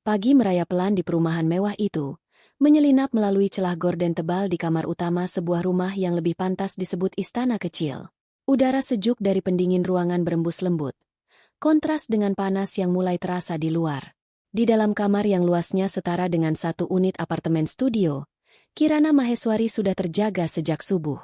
Pagi merayap pelan di perumahan mewah itu, menyelinap melalui celah gorden tebal di kamar utama sebuah rumah yang lebih pantas disebut istana kecil. Udara sejuk dari pendingin ruangan berembus lembut, kontras dengan panas yang mulai terasa di luar. Di dalam kamar yang luasnya setara dengan satu unit apartemen studio, Kirana Maheswari sudah terjaga sejak subuh.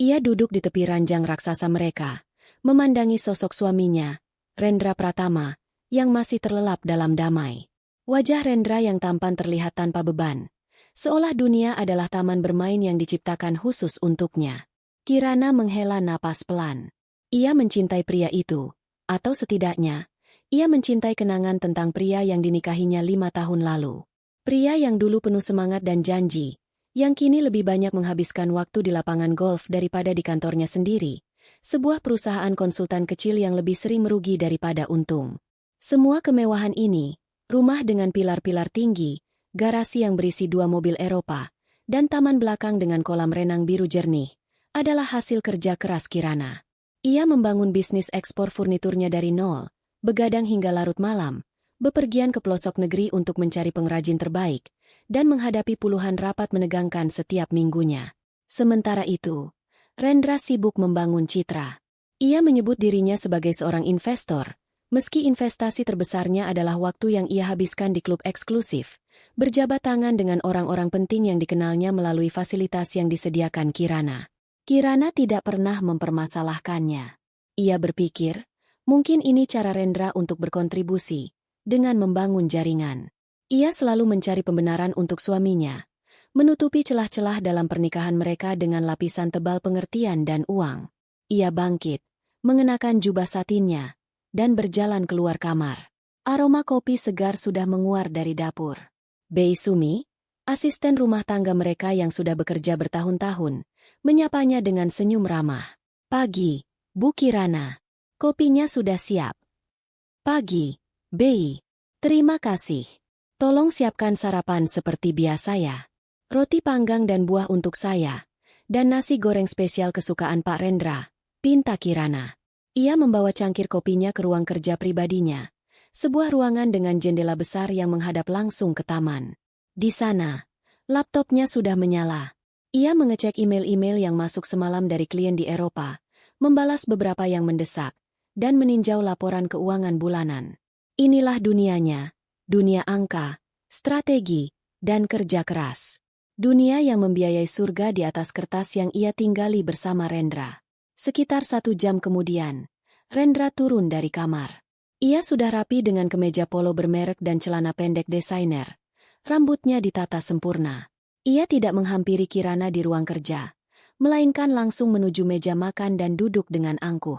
Ia duduk di tepi ranjang raksasa mereka, memandangi sosok suaminya, Rendra Pratama, yang masih terlelap dalam damai. Wajah Rendra yang tampan terlihat tanpa beban, seolah dunia adalah taman bermain yang diciptakan khusus untuknya. Kirana menghela napas pelan. Ia mencintai pria itu, atau setidaknya, ia mencintai kenangan tentang pria yang dinikahinya 5 tahun lalu. Pria yang dulu penuh semangat dan janji, yang kini lebih banyak menghabiskan waktu di lapangan golf daripada di kantornya sendiri, sebuah perusahaan konsultan kecil yang lebih sering merugi daripada untung. Semua kemewahan ini, rumah dengan pilar-pilar tinggi, garasi yang berisi 2 mobil Eropa, dan taman belakang dengan kolam renang biru jernih, adalah hasil kerja keras Kirana. Ia membangun bisnis ekspor furniturnya dari nol, begadang hingga larut malam, bepergian ke pelosok negeri untuk mencari pengrajin terbaik, dan menghadapi puluhan rapat menegangkan setiap minggunya. Sementara itu, Rendra sibuk membangun citra. Ia menyebut dirinya sebagai seorang investor, meski investasi terbesarnya adalah waktu yang ia habiskan di klub eksklusif, berjabat tangan dengan orang-orang penting yang dikenalnya melalui fasilitas yang disediakan Kirana. Kirana tidak pernah mempermasalahkannya. Ia berpikir, mungkin ini cara Rendra untuk berkontribusi, dengan membangun jaringan. Ia selalu mencari pembenaran untuk suaminya, menutupi celah-celah dalam pernikahan mereka dengan lapisan tebal pengertian dan uang. Ia bangkit, mengenakan jubah satinnya, dan berjalan keluar kamar. Aroma kopi segar sudah menguar dari dapur. Bei Sumi, asisten rumah tangga mereka yang sudah bekerja bertahun-tahun, menyapanya dengan senyum ramah. "Pagi, Bu Kirana. Kopinya sudah siap." "Pagi, Bei. Terima kasih. Tolong siapkan sarapan seperti biasa ya. Roti panggang dan buah untuk saya, dan nasi goreng spesial kesukaan Pak Rendra," pinta Kirana. Ia membawa cangkir kopinya ke ruang kerja pribadinya, sebuah ruangan dengan jendela besar yang menghadap langsung ke taman. Di sana, laptopnya sudah menyala. Ia mengecek email-email yang masuk semalam dari klien di Eropa, membalas beberapa yang mendesak, dan meninjau laporan keuangan bulanan. Inilah dunianya, dunia angka, strategi, dan kerja keras. Dunia yang membiayai surga di atas kertas yang ia tinggali bersama Rendra. Sekitar 1 jam kemudian, Rendra turun dari kamar. Ia sudah rapi dengan kemeja polo bermerek dan celana pendek desainer. Rambutnya ditata sempurna. Ia tidak menghampiri Kirana di ruang kerja, melainkan langsung menuju meja makan dan duduk dengan angkuh.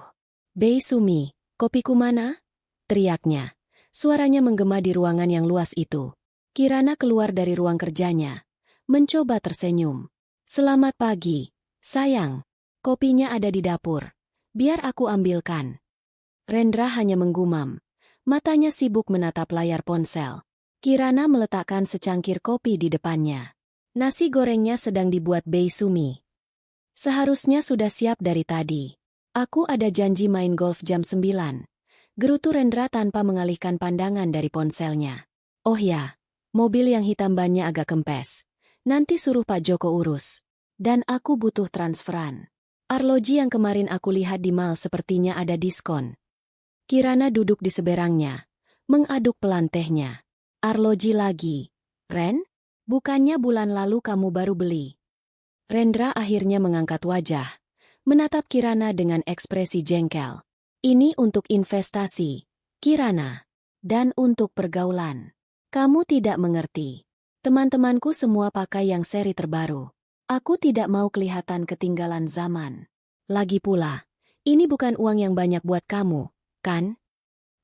"Bei Sumi, kopiku mana?" teriaknya. Suaranya menggema di ruangan yang luas itu. Kirana keluar dari ruang kerjanya, mencoba tersenyum. "Selamat pagi, sayang. Kopinya ada di dapur. Biar aku ambilkan." Rendra hanya menggumam. Matanya sibuk menatap layar ponsel. Kirana meletakkan secangkir kopi di depannya. Nasi gorengnya sedang dibuat Bei Sumi. "Seharusnya sudah siap dari tadi. Aku ada janji main golf jam 9. Gerutu Rendra tanpa mengalihkan pandangan dari ponselnya. "Oh ya, mobil yang hitam bannya agak kempes. Nanti suruh Pak Joko urus. Dan aku butuh transferan. Arloji yang kemarin aku lihat di mall sepertinya ada diskon." Kirana duduk di seberangnya, mengaduk pelan tehnya. "Arloji lagi, Ren? Bukannya bulan lalu kamu baru beli?" Rendra akhirnya mengangkat wajah, menatap Kirana dengan ekspresi jengkel. "Ini untuk investasi, Kirana. Dan untuk pergaulan. Kamu tidak mengerti. Teman-temanku semua pakai yang seri terbaru. Aku tidak mau kelihatan ketinggalan zaman. Lagi pula, ini bukan uang yang banyak buat kamu, kan?"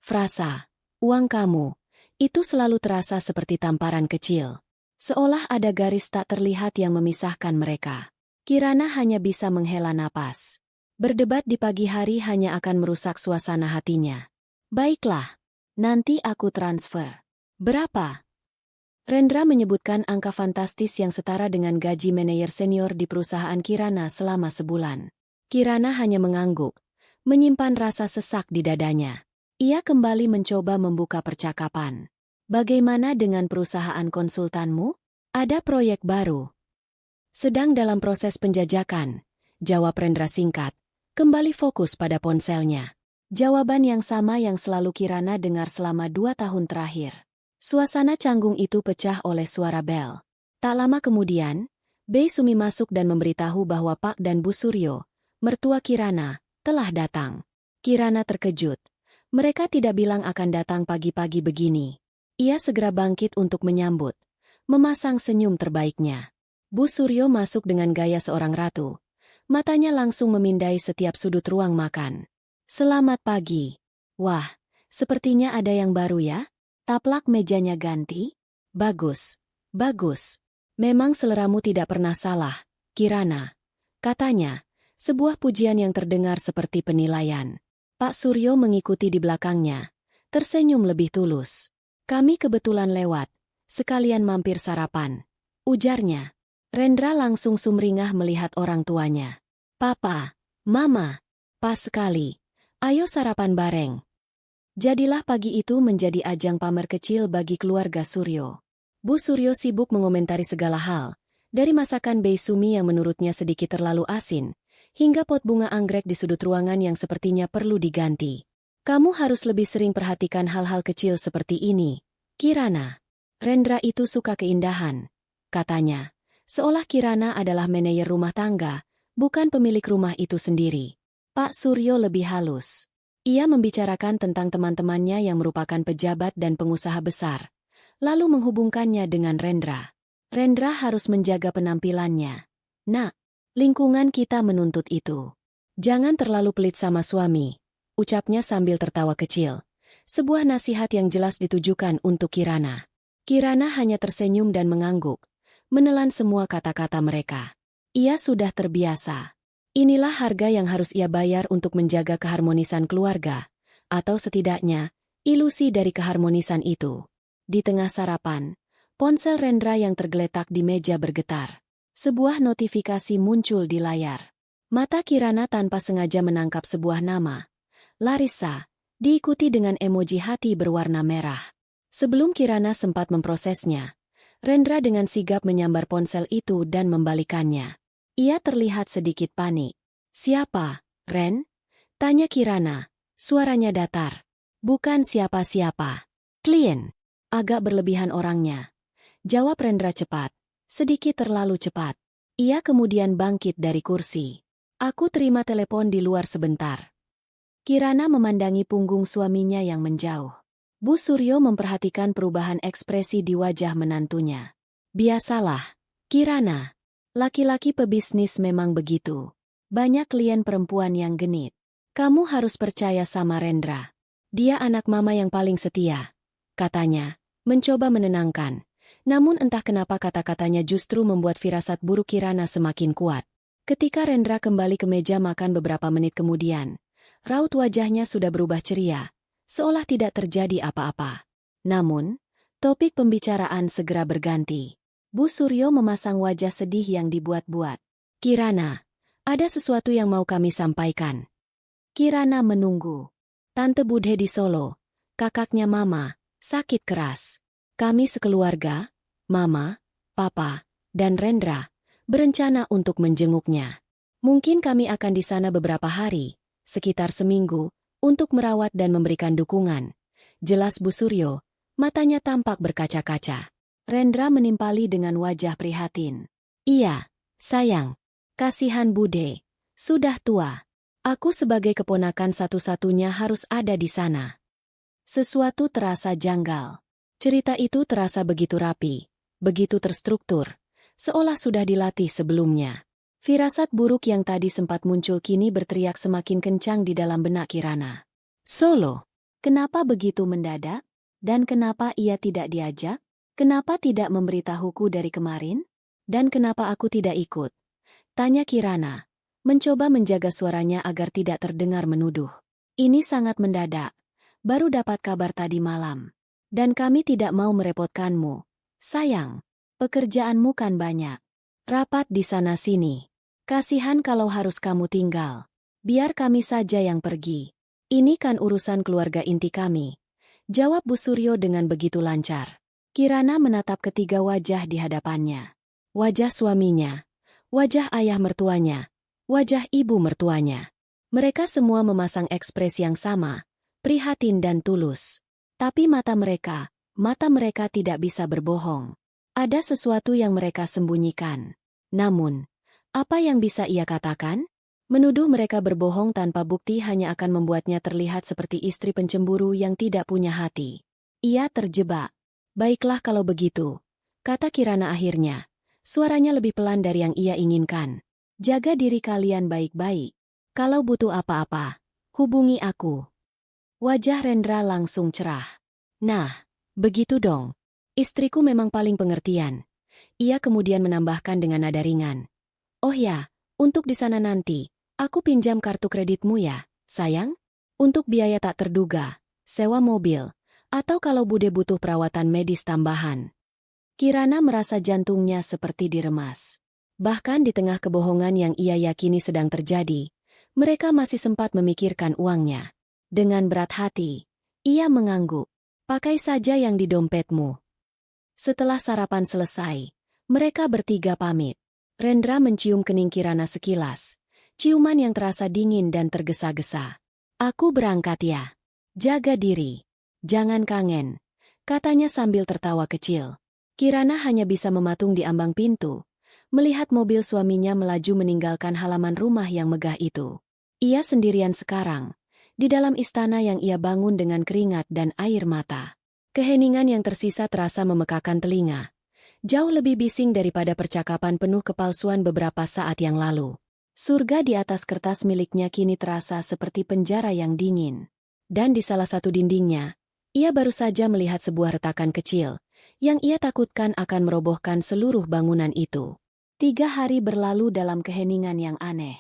Frasa, "uang kamu," itu selalu terasa seperti tamparan kecil. Seolah ada garis tak terlihat yang memisahkan mereka. Kirana hanya bisa menghela napas. Berdebat di pagi hari hanya akan merusak suasana hatinya. "Baiklah, nanti aku transfer." "Berapa?" Rendra menyebutkan angka fantastis yang setara dengan gaji manajer senior di perusahaan Kirana selama sebulan. Kirana hanya mengangguk, menyimpan rasa sesak di dadanya. Ia kembali mencoba membuka percakapan. Bagaimana dengan perusahaan konsultanmu? Ada proyek baru. Sedang dalam proses penjajakan, jawab Rendra singkat, kembali fokus pada ponselnya. Jawaban yang sama yang selalu Kirana dengar selama 2 tahun terakhir. Suasana canggung itu pecah oleh suara bel. Tak lama kemudian, Bei Sumi masuk dan memberitahu bahwa Pak dan Bu Suryo, mertua Kirana, telah datang. Kirana terkejut. Mereka tidak bilang akan datang pagi-pagi begini. Ia segera bangkit untuk menyambut, memasang senyum terbaiknya. Bu Suryo masuk dengan gaya seorang ratu. Matanya langsung memindai setiap sudut ruang makan. Selamat pagi. Wah, sepertinya ada yang baru ya? Taplak mejanya ganti? Bagus, bagus. Memang seleramu tidak pernah salah, Kirana. Katanya, sebuah pujian yang terdengar seperti penilaian. Pak Suryo mengikuti di belakangnya, tersenyum lebih tulus. Kami kebetulan lewat, sekalian mampir sarapan. Ujarnya. Rendra langsung sumringah melihat orang tuanya. Papa, Mama, pas sekali. Ayo sarapan bareng. Jadilah pagi itu menjadi ajang pamer kecil bagi keluarga Suryo. Bu Suryo sibuk mengomentari segala hal, dari masakan Bei Sumi yang menurutnya sedikit terlalu asin, hingga pot bunga anggrek di sudut ruangan yang sepertinya perlu diganti. Kamu harus lebih sering perhatikan hal-hal kecil seperti ini, Kirana. Rendra itu suka keindahan, katanya. Seolah Kirana adalah manajer rumah tangga, bukan pemilik rumah itu sendiri. Pak Suryo lebih halus. Ia membicarakan tentang teman-temannya yang merupakan pejabat dan pengusaha besar, lalu menghubungkannya dengan Rendra. Rendra harus menjaga penampilannya. Nak, lingkungan kita menuntut itu. Jangan terlalu pelit sama suami, ucapnya sambil tertawa kecil. Sebuah nasihat yang jelas ditujukan untuk Kirana. Kirana hanya tersenyum dan mengangguk, menelan semua kata-kata mereka. Ia sudah terbiasa. Inilah harga yang harus ia bayar untuk menjaga keharmonisan keluarga, atau setidaknya, ilusi dari keharmonisan itu. Di tengah sarapan, ponsel Rendra yang tergeletak di meja bergetar. Sebuah notifikasi muncul di layar. Mata Kirana tanpa sengaja menangkap sebuah nama. Larissa, diikuti dengan emoji hati berwarna merah. Sebelum Kirana sempat memprosesnya, Rendra dengan sigap menyambar ponsel itu dan membalikannya. Ia terlihat sedikit panik. Siapa, Ren? Tanya Kirana, suaranya datar. Bukan siapa-siapa. Klien. Agak berlebihan orangnya. Jawab Rendra cepat, sedikit terlalu cepat. Ia kemudian bangkit dari kursi. Aku terima telepon di luar sebentar. Kirana memandangi punggung suaminya yang menjauh. Bu Suryo memperhatikan perubahan ekspresi di wajah menantunya. Biasalah, Kirana. Laki-laki pebisnis memang begitu. Banyak klien perempuan yang genit. Kamu harus percaya sama Rendra. Dia anak mama yang paling setia, katanya, mencoba menenangkan. Namun entah kenapa kata-katanya justru membuat firasat buruk Kirana semakin kuat. Ketika Rendra kembali ke meja makan beberapa menit kemudian, raut wajahnya sudah berubah ceria, seolah tidak terjadi apa-apa. Namun, topik pembicaraan segera berganti. Bu Suryo memasang wajah sedih yang dibuat-buat. Kirana, ada sesuatu yang mau kami sampaikan. Kirana menunggu. Tante Budhe di Solo, kakaknya Mama, sakit keras. Kami sekeluarga, Mama, Papa, dan Rendra, berencana untuk menjenguknya. Mungkin kami akan di sana beberapa hari, sekitar seminggu, untuk merawat dan memberikan dukungan. Jelas Bu Suryo, matanya tampak berkaca-kaca. Rendra menimpali dengan wajah prihatin. Iya, sayang. Kasihan Bude. Sudah tua. Aku sebagai keponakan satu-satunya harus ada di sana. Sesuatu terasa janggal. Cerita itu terasa begitu rapi, begitu terstruktur, seolah sudah dilatih sebelumnya. Firasat buruk yang tadi sempat muncul kini berteriak semakin kencang di dalam benak Kirana. Solo. Kenapa begitu mendadak? Dan kenapa ia tidak diajak? Kenapa tidak memberitahuku dari kemarin? Dan kenapa aku tidak ikut? Tanya Kirana, mencoba menjaga suaranya agar tidak terdengar menuduh. Ini sangat mendadak. Baru dapat kabar tadi malam. Dan kami tidak mau merepotkanmu. Sayang, pekerjaanmu kan banyak. Rapat di sana-sini. Kasihan kalau harus kamu tinggal. Biar kami saja yang pergi. Ini kan urusan keluarga inti kami. Jawab Bu Suryo dengan begitu lancar. Kirana menatap ketiga wajah di hadapannya. Wajah suaminya, wajah ayah mertuanya, wajah ibu mertuanya. Mereka semua memasang ekspresi yang sama, prihatin dan tulus. Tapi mata mereka tidak bisa berbohong. Ada sesuatu yang mereka sembunyikan. Namun, apa yang bisa ia katakan? Menuduh mereka berbohong tanpa bukti hanya akan membuatnya terlihat seperti istri pencemburu yang tidak punya hati. Ia terjebak. Baiklah kalau begitu, kata Kirana akhirnya. Suaranya lebih pelan dari yang ia inginkan. Jaga diri kalian baik-baik. Kalau butuh apa-apa, hubungi aku. Wajah Rendra langsung cerah. Nah, begitu dong. Istriku memang paling pengertian. Ia kemudian menambahkan dengan nada ringan. Oh ya, untuk di sana nanti, aku pinjam kartu kreditmu ya, sayang? Untuk biaya tak terduga, sewa mobil, atau kalau Bude butuh perawatan medis tambahan. Kirana merasa jantungnya seperti diremas. Bahkan di tengah kebohongan yang ia yakini sedang terjadi, mereka masih sempat memikirkan uangnya. Dengan berat hati, ia mengangguk. Pakai saja yang di dompetmu. Setelah sarapan selesai, mereka bertiga pamit. Rendra mencium kening Kirana sekilas. Ciuman yang terasa dingin dan tergesa-gesa. Aku berangkat ya. Jaga diri. Jangan kangen, katanya sambil tertawa kecil. Kirana hanya bisa mematung di ambang pintu, melihat mobil suaminya melaju meninggalkan halaman rumah yang megah itu. Ia sendirian sekarang, di dalam istana yang ia bangun dengan keringat dan air mata. Keheningan yang tersisa terasa memekakan telinga. Jauh lebih bising daripada percakapan penuh kepalsuan beberapa saat yang lalu. Surga di atas kertas miliknya kini terasa seperti penjara yang dingin. Dan di salah satu dindingnya, ia baru saja melihat sebuah retakan kecil, yang ia takutkan akan merobohkan seluruh bangunan itu. 3 hari berlalu dalam keheningan yang aneh.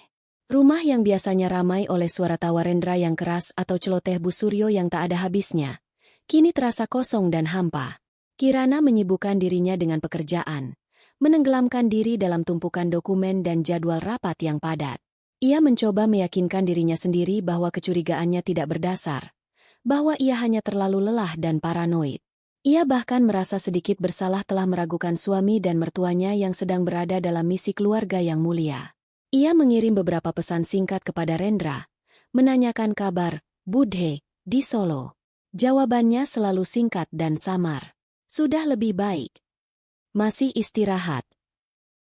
Rumah yang biasanya ramai oleh suara tawa Rendra yang keras atau celoteh Bu Suryo yang tak ada habisnya, kini terasa kosong dan hampa. Kirana menyibukkan dirinya dengan pekerjaan, menenggelamkan diri dalam tumpukan dokumen dan jadwal rapat yang padat. Ia mencoba meyakinkan dirinya sendiri bahwa kecurigaannya tidak berdasar, bahwa ia hanya terlalu lelah dan paranoid. Ia bahkan merasa sedikit bersalah telah meragukan suami dan mertuanya yang sedang berada dalam misi keluarga yang mulia. Ia mengirim beberapa pesan singkat kepada Rendra, menanyakan kabar Budhe di Solo. Jawabannya selalu singkat dan samar. Sudah lebih baik. Masih istirahat.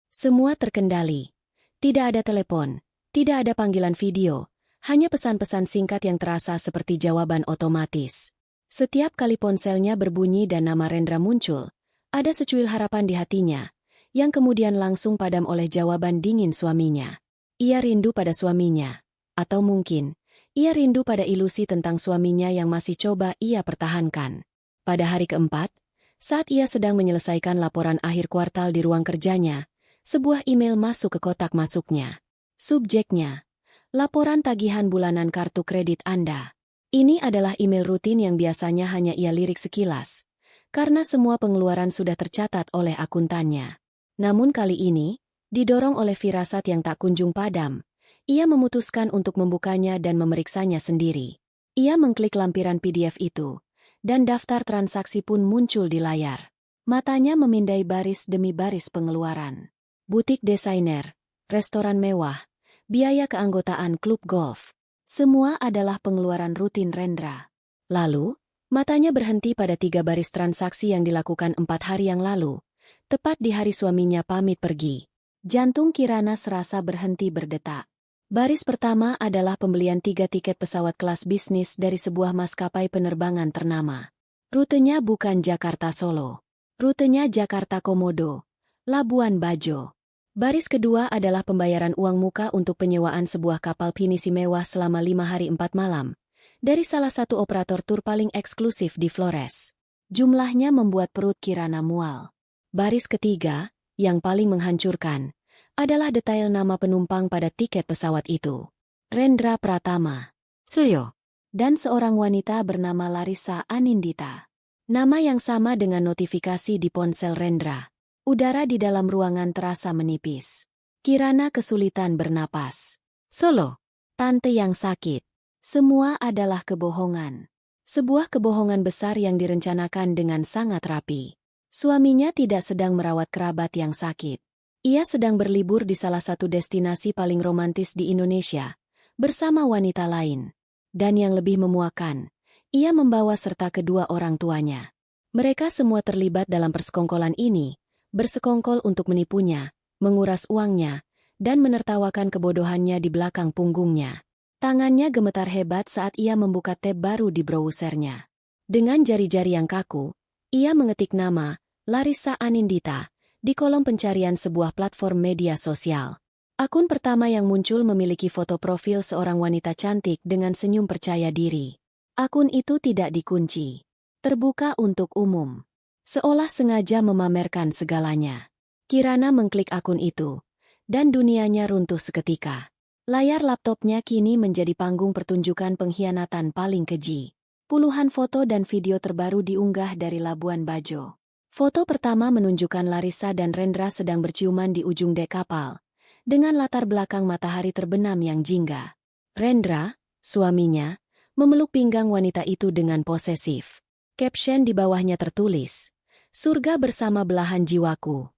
Semua terkendali. Tidak ada telepon, tidak ada panggilan video, hanya pesan-pesan singkat yang terasa seperti jawaban otomatis. Setiap kali ponselnya berbunyi dan nama Rendra muncul, ada secuil harapan di hatinya, yang kemudian langsung padam oleh jawaban dingin suaminya. Ia rindu pada suaminya. Atau mungkin, ia rindu pada ilusi tentang suaminya yang masih coba ia pertahankan. Pada hari keempat, saat ia sedang menyelesaikan laporan akhir kuartal di ruang kerjanya, sebuah email masuk ke kotak masuknya. Subjeknya, laporan tagihan bulanan kartu kredit Anda. Ini adalah email rutin yang biasanya hanya ia lirik sekilas, karena semua pengeluaran sudah tercatat oleh akuntannya. Namun kali ini, didorong oleh firasat yang tak kunjung padam, ia memutuskan untuk membukanya dan memeriksanya sendiri. Ia mengklik lampiran PDF itu, dan daftar transaksi pun muncul di layar. Matanya memindai baris demi baris pengeluaran. Butik desainer, restoran mewah, biaya keanggotaan klub golf. Semua adalah pengeluaran rutin Rendra. Lalu, matanya berhenti pada 3 baris transaksi yang dilakukan 4 hari yang lalu, tepat di hari suaminya pamit pergi. Jantung Kirana serasa berhenti berdetak. Baris pertama adalah pembelian 3 tiket pesawat kelas bisnis dari sebuah maskapai penerbangan ternama. Rutenya bukan Jakarta-Solo. Rutenya Jakarta-Komodo, Labuan Bajo. Baris kedua adalah pembayaran uang muka untuk penyewaan sebuah kapal pinisi mewah selama 5 hari 4 malam, dari salah satu operator tur paling eksklusif di Flores. Jumlahnya membuat perut Kirana mual. Baris ketiga, yang paling menghancurkan, adalah detail nama penumpang pada tiket pesawat itu. Rendra Pratama, Suryo, dan seorang wanita bernama Larissa Anindita. Nama yang sama dengan notifikasi di ponsel Rendra. Udara di dalam ruangan terasa menipis. Kirana kesulitan bernapas. Solo, tante yang sakit. Semua adalah kebohongan. Sebuah kebohongan besar yang direncanakan dengan sangat rapi. Suaminya tidak sedang merawat kerabat yang sakit. Ia sedang berlibur di salah satu destinasi paling romantis di Indonesia, bersama wanita lain. Dan yang lebih memuakkan, ia membawa serta kedua orang tuanya. Mereka semua terlibat dalam persekongkolan ini, bersekongkol untuk menipunya, menguras uangnya, dan menertawakan kebodohannya di belakang punggungnya. Tangannya gemetar hebat saat ia membuka tab baru di browsernya. Dengan jari-jari yang kaku, ia mengetik nama, Larissa Anindita, di kolom pencarian sebuah platform media sosial. Akun pertama yang muncul memiliki foto profil seorang wanita cantik dengan senyum percaya diri. Akun itu tidak dikunci. Terbuka untuk umum. Seolah sengaja memamerkan segalanya. Kirana mengklik akun itu, dan dunianya runtuh seketika. Layar laptopnya kini menjadi panggung pertunjukan pengkhianatan paling keji. Puluhan foto dan video terbaru diunggah dari Labuan Bajo. Foto pertama menunjukkan Larissa dan Rendra sedang berciuman di ujung dek kapal, dengan latar belakang matahari terbenam yang jingga. Rendra, suaminya, memeluk pinggang wanita itu dengan posesif. Caption di bawahnya tertulis, "Surga bersama belahan jiwaku."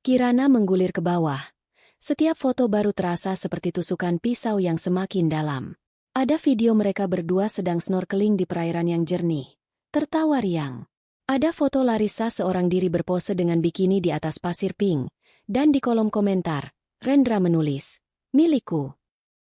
Kirana menggulir ke bawah. Setiap foto baru terasa seperti tusukan pisau yang semakin dalam. Ada video mereka berdua sedang snorkeling di perairan yang jernih, tertawa riang. Ada foto Larissa seorang diri berpose dengan bikini di atas pasir pink, dan di kolom komentar, Rendra menulis, "Milikku."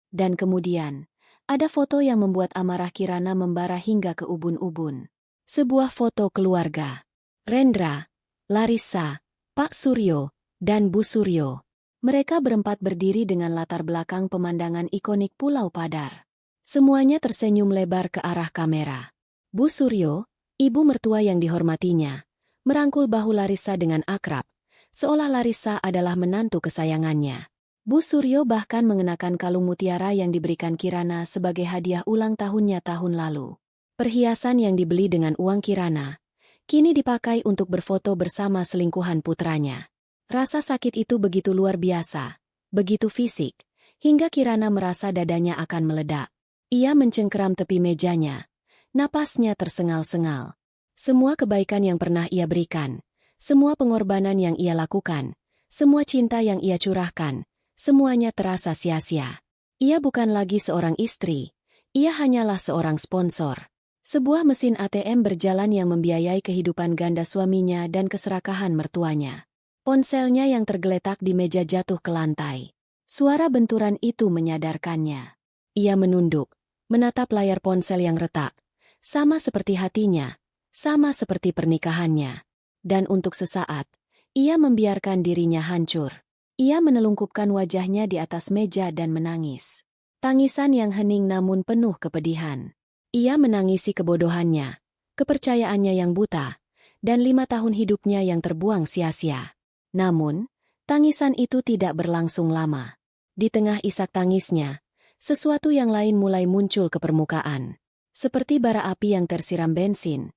Dan kemudian, ada foto yang membuat amarah Kirana membara hingga ke ubun-ubun. Sebuah foto keluarga. Rendra, Larissa, Pak Suryo, dan Bu Suryo. Mereka berempat berdiri dengan latar belakang pemandangan ikonik Pulau Padar. Semuanya tersenyum lebar ke arah kamera. Bu Suryo, ibu mertua yang dihormatinya, merangkul bahu Larissa dengan akrab, seolah Larissa adalah menantu kesayangannya. Bu Suryo bahkan mengenakan kalung mutiara yang diberikan Kirana sebagai hadiah ulang tahunnya tahun lalu. Perhiasan yang dibeli dengan uang Kirana, kini dipakai untuk berfoto bersama selingkuhan putranya. Rasa sakit itu begitu luar biasa, begitu fisik, hingga Kirana merasa dadanya akan meledak. Ia mencengkeram tepi mejanya, napasnya tersengal-sengal. Semua kebaikan yang pernah ia berikan, semua pengorbanan yang ia lakukan, semua cinta yang ia curahkan, semuanya terasa sia-sia. Ia bukan lagi seorang istri, ia hanyalah seorang sponsor. Sebuah mesin ATM berjalan yang membiayai kehidupan ganda suaminya dan keserakahan mertuanya. Ponselnya yang tergeletak di meja jatuh ke lantai. Suara benturan itu menyadarkannya. Ia menunduk, menatap layar ponsel yang retak. Sama seperti hatinya, sama seperti pernikahannya. Dan untuk sesaat, ia membiarkan dirinya hancur. Ia menelungkupkan wajahnya di atas meja dan menangis. Tangisan yang hening namun penuh kepedihan. Ia menangisi kebodohannya, kepercayaannya yang buta, dan 5 tahun hidupnya yang terbuang sia-sia. Namun, tangisan itu tidak berlangsung lama. Di tengah isak tangisnya, sesuatu yang lain mulai muncul ke permukaan. Seperti bara api yang tersiram bensin,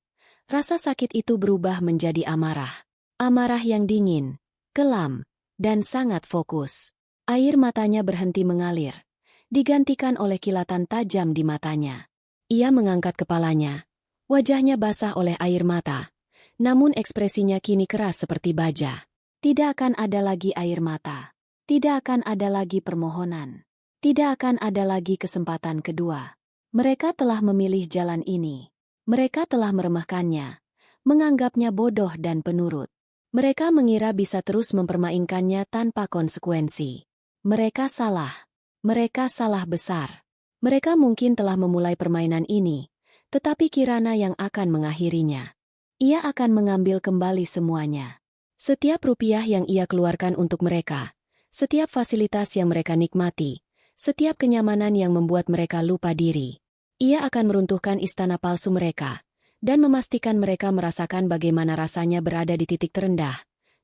rasa sakit itu berubah menjadi amarah. Amarah yang dingin, kelam, dan sangat fokus. Air matanya berhenti mengalir, digantikan oleh kilatan tajam di matanya. Ia mengangkat kepalanya, wajahnya basah oleh air mata, namun ekspresinya kini keras seperti baja. Tidak akan ada lagi air mata, tidak akan ada lagi permohonan, tidak akan ada lagi kesempatan kedua. Mereka telah memilih jalan ini, mereka telah meremehkannya, menganggapnya bodoh dan penurut. Mereka mengira bisa terus mempermainkannya tanpa konsekuensi. Mereka salah besar. Mereka mungkin telah memulai permainan ini, tetapi Kirana yang akan mengakhirinya. Ia akan mengambil kembali semuanya. Setiap rupiah yang ia keluarkan untuk mereka, setiap fasilitas yang mereka nikmati, setiap kenyamanan yang membuat mereka lupa diri. Ia akan meruntuhkan istana palsu mereka, dan memastikan mereka merasakan bagaimana rasanya berada di titik terendah,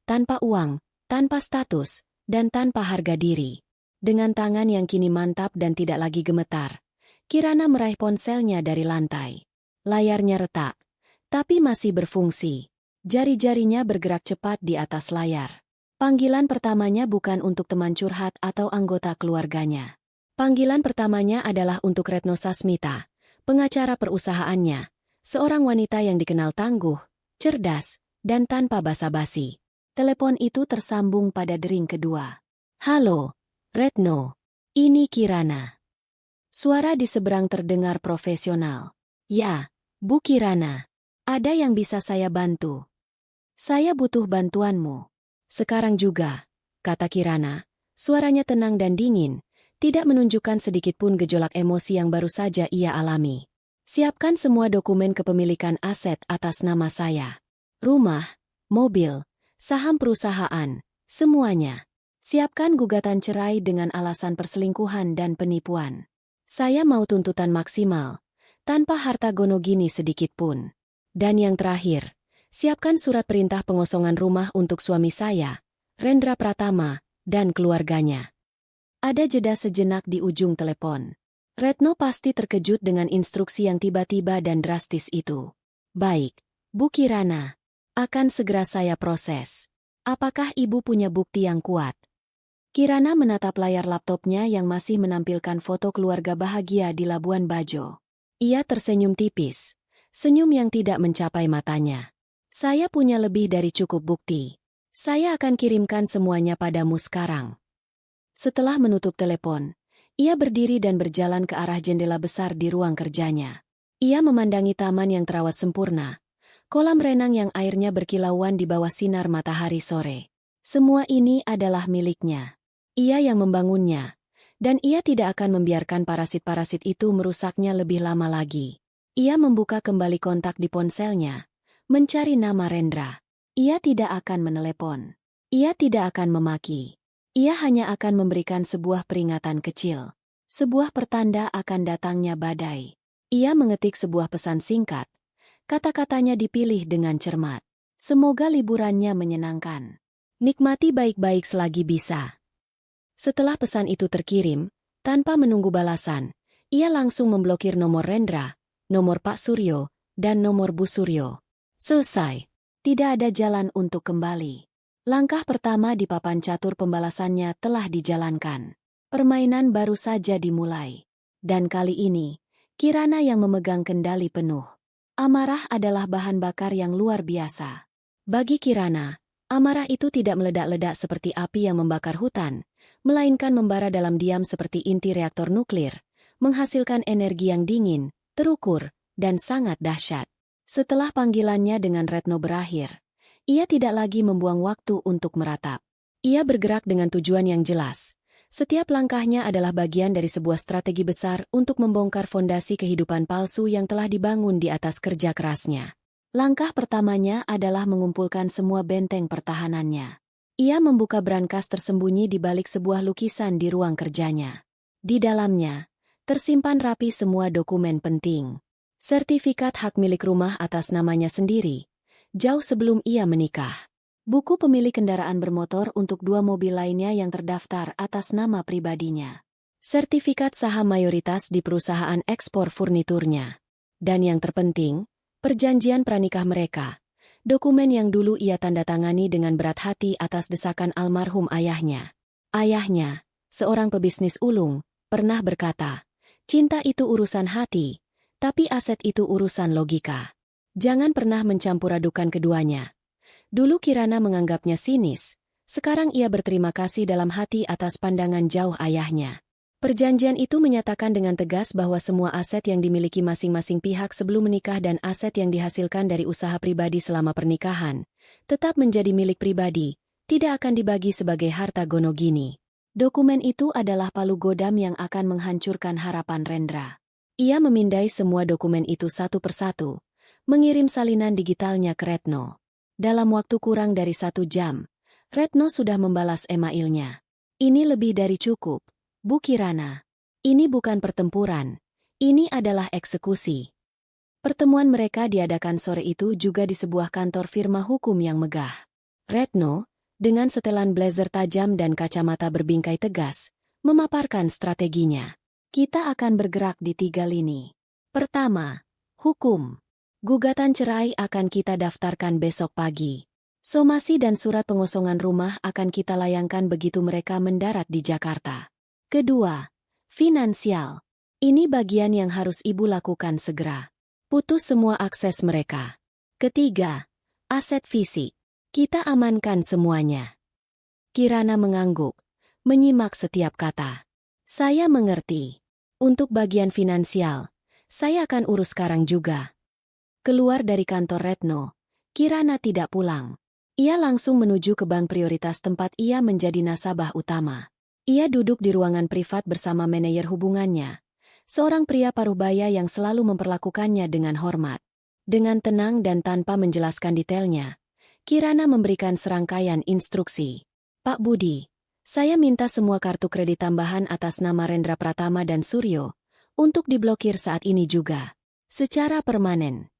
tanpa uang, tanpa status, dan tanpa harga diri. Dengan tangan yang kini mantap dan tidak lagi gemetar, Kirana meraih ponselnya dari lantai. Layarnya retak, tapi masih berfungsi. Jari-jarinya bergerak cepat di atas layar. Panggilan pertamanya bukan untuk teman curhat atau anggota keluarganya. Panggilan pertamanya adalah untuk Retno Sasmita, pengacara perusahaannya, Seorang wanita yang dikenal tangguh, cerdas, dan tanpa basa-basi. Telepon itu tersambung pada dering kedua. Halo, Retno. Ini Kirana. Suara di seberang terdengar profesional. Ya, Bu Kirana. Ada yang bisa saya bantu? Saya butuh bantuanmu. Sekarang juga, kata Kirana. Suaranya tenang dan dingin, tidak menunjukkan sedikitpun gejolak emosi yang baru saja ia alami. Siapkan semua dokumen kepemilikan aset atas nama saya. Rumah, mobil, saham perusahaan, semuanya. Siapkan gugatan cerai dengan alasan perselingkuhan dan penipuan. Saya mau tuntutan maksimal, tanpa harta gono gini sedikitpun. Dan yang terakhir, siapkan surat perintah pengosongan rumah untuk suami saya, Rendra Pratama, dan keluarganya. Ada jeda sejenak di ujung telepon. Retno pasti terkejut dengan instruksi yang tiba-tiba dan drastis itu. Baik, Bu Kirana. Akan segera saya proses. Apakah Ibu punya bukti yang kuat? Kirana menatap layar laptopnya yang masih menampilkan foto keluarga bahagia di Labuan Bajo. Ia tersenyum tipis. Senyum yang tidak mencapai matanya. Saya punya lebih dari cukup bukti. Saya akan kirimkan semuanya padamu sekarang. Setelah menutup telepon, ia berdiri dan berjalan ke arah jendela besar di ruang kerjanya. Ia memandangi taman yang terawat sempurna, kolam renang yang airnya berkilauan di bawah sinar matahari sore. Semua ini adalah miliknya. Ia yang membangunnya, dan ia tidak akan membiarkan parasit-parasit itu merusaknya lebih lama lagi. Ia membuka kembali kontak di ponselnya, mencari nama Rendra. Ia tidak akan menelepon. Ia tidak akan memaki. Ia hanya akan memberikan sebuah peringatan kecil. Sebuah pertanda akan datangnya badai. Ia mengetik sebuah pesan singkat. Kata-katanya dipilih dengan cermat. Semoga liburannya menyenangkan. Nikmati baik-baik selagi bisa. Setelah pesan itu terkirim, tanpa menunggu balasan, ia langsung memblokir nomor Rendra, nomor Pak Suryo, dan nomor Bu Suryo. Selesai. Tidak ada jalan untuk kembali. Langkah pertama di papan catur pembalasannya telah dijalankan. Permainan baru saja dimulai. Dan kali ini, Kirana yang memegang kendali penuh. Amarah adalah bahan bakar yang luar biasa. Bagi Kirana, amarah itu tidak meledak-ledak seperti api yang membakar hutan, melainkan membara dalam diam seperti inti reaktor nuklir, menghasilkan energi yang dingin, terukur, dan sangat dahsyat. Setelah panggilannya dengan Retno berakhir, ia tidak lagi membuang waktu untuk meratap. Ia bergerak dengan tujuan yang jelas. Setiap langkahnya adalah bagian dari sebuah strategi besar untuk membongkar fondasi kehidupan palsu yang telah dibangun di atas kerja kerasnya. Langkah pertamanya adalah mengumpulkan semua benteng pertahanannya. Ia membuka brankas tersembunyi di balik sebuah lukisan di ruang kerjanya. Di dalamnya, tersimpan rapi semua dokumen penting. Sertifikat hak milik rumah atas namanya sendiri, jauh sebelum ia menikah. Buku pemilik kendaraan bermotor untuk 2 mobil lainnya yang terdaftar atas nama pribadinya. Sertifikat saham mayoritas di perusahaan ekspor furniturnya. Dan yang terpenting, perjanjian pranikah mereka. Dokumen yang dulu ia tanda tangani dengan berat hati atas desakan almarhum ayahnya. Ayahnya, seorang pebisnis ulung, pernah berkata, cinta itu urusan hati, tapi aset itu urusan logika. Jangan pernah mencampur adukan keduanya. Dulu Kirana menganggapnya sinis, sekarang ia berterima kasih dalam hati atas pandangan jauh ayahnya. Perjanjian itu menyatakan dengan tegas bahwa semua aset yang dimiliki masing-masing pihak sebelum menikah dan aset yang dihasilkan dari usaha pribadi selama pernikahan, tetap menjadi milik pribadi, tidak akan dibagi sebagai harta gono gini. Dokumen itu adalah palu godam yang akan menghancurkan harapan Rendra. Ia memindai semua dokumen itu satu persatu, mengirim salinan digitalnya ke Retno. Dalam waktu kurang dari 1 jam, Retno sudah membalas emailnya. Ini lebih dari cukup, Bu Kirana. Ini bukan pertempuran, ini adalah eksekusi. Pertemuan mereka diadakan sore itu juga di sebuah kantor firma hukum yang megah. Retno, dengan setelan blazer tajam dan kacamata berbingkai tegas, memaparkan strateginya. Kita akan bergerak di 3 lini. Pertama, hukum. Gugatan cerai akan kita daftarkan besok pagi. Somasi dan surat pengosongan rumah akan kita layangkan begitu mereka mendarat di Jakarta. Kedua, finansial. Ini bagian yang harus Ibu lakukan segera. Putus semua akses mereka. Ketiga, aset fisik. Kita amankan semuanya. Kirana mengangguk, menyimak setiap kata. Saya mengerti. Untuk bagian finansial, saya akan urus sekarang juga. Keluar dari kantor Retno, Kirana tidak pulang. Ia langsung menuju ke bank prioritas tempat ia menjadi nasabah utama. Ia duduk di ruangan privat bersama manajer hubungannya, seorang pria paruhbaya yang selalu memperlakukannya dengan hormat. Dengan tenang dan tanpa menjelaskan detailnya, Kirana memberikan serangkaian instruksi. Pak Budi, saya minta semua kartu kredit tambahan atas nama Rendra Pratama dan Suryo untuk diblokir saat ini juga, secara permanen.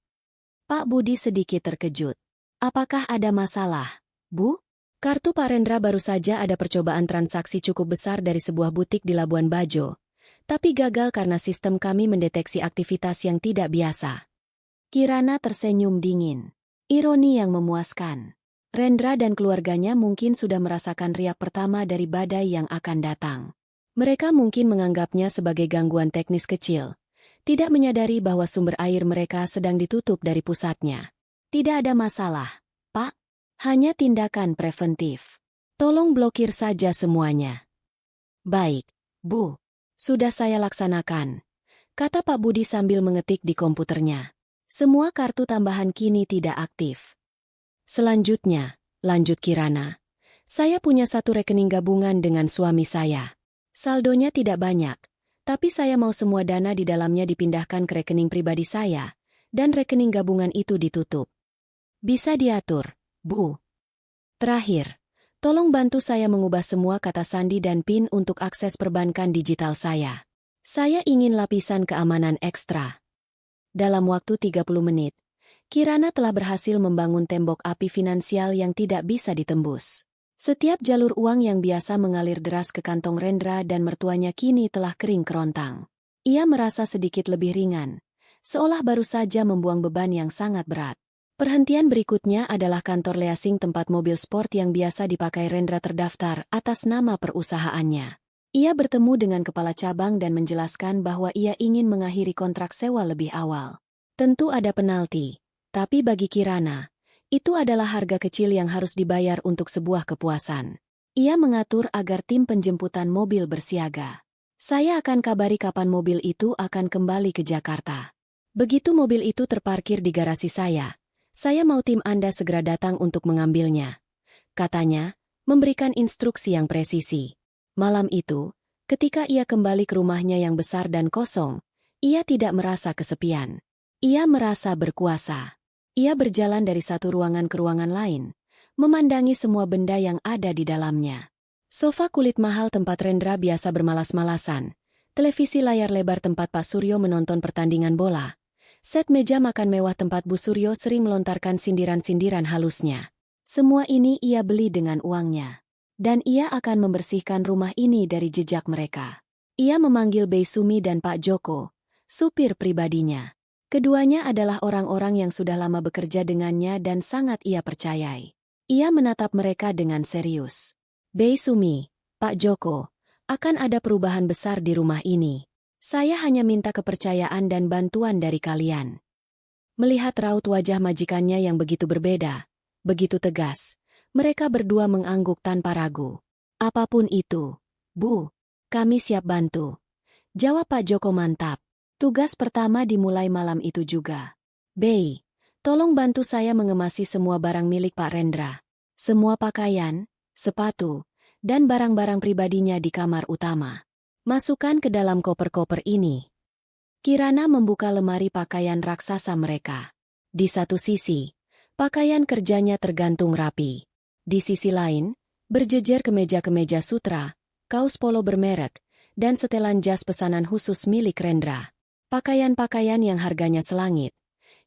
Pak Budi sedikit terkejut. Apakah ada masalah, Bu? Kartu Pak Rendra baru saja ada percobaan transaksi cukup besar dari sebuah butik di Labuan Bajo, tapi gagal karena sistem kami mendeteksi aktivitas yang tidak biasa. Kirana tersenyum dingin. Ironi yang memuaskan. Rendra dan keluarganya mungkin sudah merasakan riak pertama dari badai yang akan datang. Mereka mungkin menganggapnya sebagai gangguan teknis kecil, tidak menyadari bahwa sumber air mereka sedang ditutup dari pusatnya. Tidak ada masalah, Pak. Hanya tindakan preventif. Tolong blokir saja semuanya. Baik, Bu. Sudah saya laksanakan, kata Pak Budi sambil mengetik di komputernya. Semua kartu tambahan kini tidak aktif. Selanjutnya, lanjut Kirana, saya punya satu rekening gabungan dengan suami saya. Saldonya tidak banyak, tapi saya mau semua dana di dalamnya dipindahkan ke rekening pribadi saya, dan rekening gabungan itu ditutup. Bisa diatur, Bu. Terakhir, tolong bantu saya mengubah semua kata sandi dan PIN untuk akses perbankan digital saya. Saya ingin lapisan keamanan ekstra. Dalam waktu 30 menit, Kirana telah berhasil membangun tembok api finansial yang tidak bisa ditembus. Setiap jalur uang yang biasa mengalir deras ke kantong Rendra dan mertuanya kini telah kering kerontang. Ia merasa sedikit lebih ringan, seolah baru saja membuang beban yang sangat berat. Perhentian berikutnya adalah kantor leasing tempat mobil sport yang biasa dipakai Rendra terdaftar atas nama perusahaannya. Ia bertemu dengan kepala cabang dan menjelaskan bahwa ia ingin mengakhiri kontrak sewa lebih awal. Tentu ada penalti. Tapi bagi Kirana, itu adalah harga kecil yang harus dibayar untuk sebuah kepuasan. Ia mengatur agar tim penjemputan mobil bersiaga. Saya akan kabari kapan mobil itu akan kembali ke Jakarta. Begitu mobil itu terparkir di garasi saya mau tim Anda segera datang untuk mengambilnya. Katanya, memberikan instruksi yang presisi. Malam itu, ketika ia kembali ke rumahnya yang besar dan kosong, ia tidak merasa kesepian. Ia merasa berkuasa. Ia berjalan dari satu ruangan ke ruangan lain, memandangi semua benda yang ada di dalamnya. Sofa kulit mahal tempat Rendra biasa bermalas-malasan, televisi layar lebar tempat Pak Suryo menonton pertandingan bola, set meja makan mewah tempat Bu Suryo sering melontarkan sindiran-sindiran halusnya. Semua ini ia beli dengan uangnya. Dan ia akan membersihkan rumah ini dari jejak mereka. Ia memanggil Bei Sumi dan Pak Joko, supir pribadinya. Keduanya adalah orang-orang yang sudah lama bekerja dengannya dan sangat ia percayai. Ia menatap mereka dengan serius. Bei Sumi, Pak Joko, akan ada perubahan besar di rumah ini. Saya hanya minta kepercayaan dan bantuan dari kalian. Melihat raut wajah majikannya yang begitu berbeda, begitu tegas, mereka berdua mengangguk tanpa ragu. Apapun itu, Bu, kami siap bantu. Jawab Pak Joko mantap. Tugas pertama dimulai malam itu juga. Bei, tolong bantu saya mengemasi semua barang milik Pak Rendra. Semua pakaian, sepatu, dan barang-barang pribadinya di kamar utama. Masukkan ke dalam koper-koper ini. Kirana membuka lemari pakaian raksasa mereka. Di satu sisi, pakaian kerjanya tergantung rapi. Di sisi lain, berjejer kemeja-kemeja sutra, kaos polo bermerek, dan setelan jas pesanan khusus milik Rendra. Pakaian-pakaian yang harganya selangit,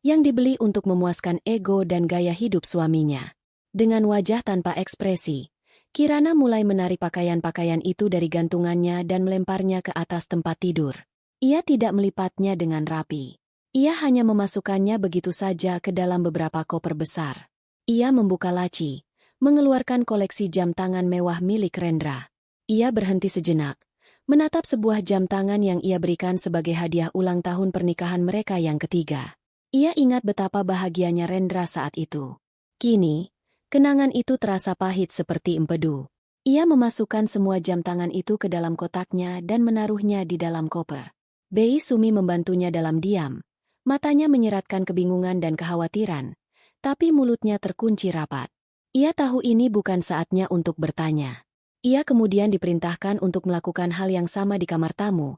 yang dibeli untuk memuaskan ego dan gaya hidup suaminya. Dengan wajah tanpa ekspresi, Kirana mulai menarik pakaian-pakaian itu dari gantungannya dan melemparnya ke atas tempat tidur. Ia tidak melipatnya dengan rapi. Ia hanya memasukkannya begitu saja ke dalam beberapa koper besar. Ia membuka laci, mengeluarkan koleksi jam tangan mewah milik Rendra. Ia berhenti sejenak, menatap sebuah jam tangan yang ia berikan sebagai hadiah ulang tahun pernikahan mereka yang ketiga. Ia ingat betapa bahagianya Rendra saat itu. Kini, kenangan itu terasa pahit seperti empedu. Ia memasukkan semua jam tangan itu ke dalam kotaknya dan menaruhnya di dalam koper. Bei Sumi membantunya dalam diam. Matanya menyeratkan kebingungan dan kekhawatiran, tapi mulutnya terkunci rapat. Ia tahu ini bukan saatnya untuk bertanya. Ia kemudian diperintahkan untuk melakukan hal yang sama di kamar tamu,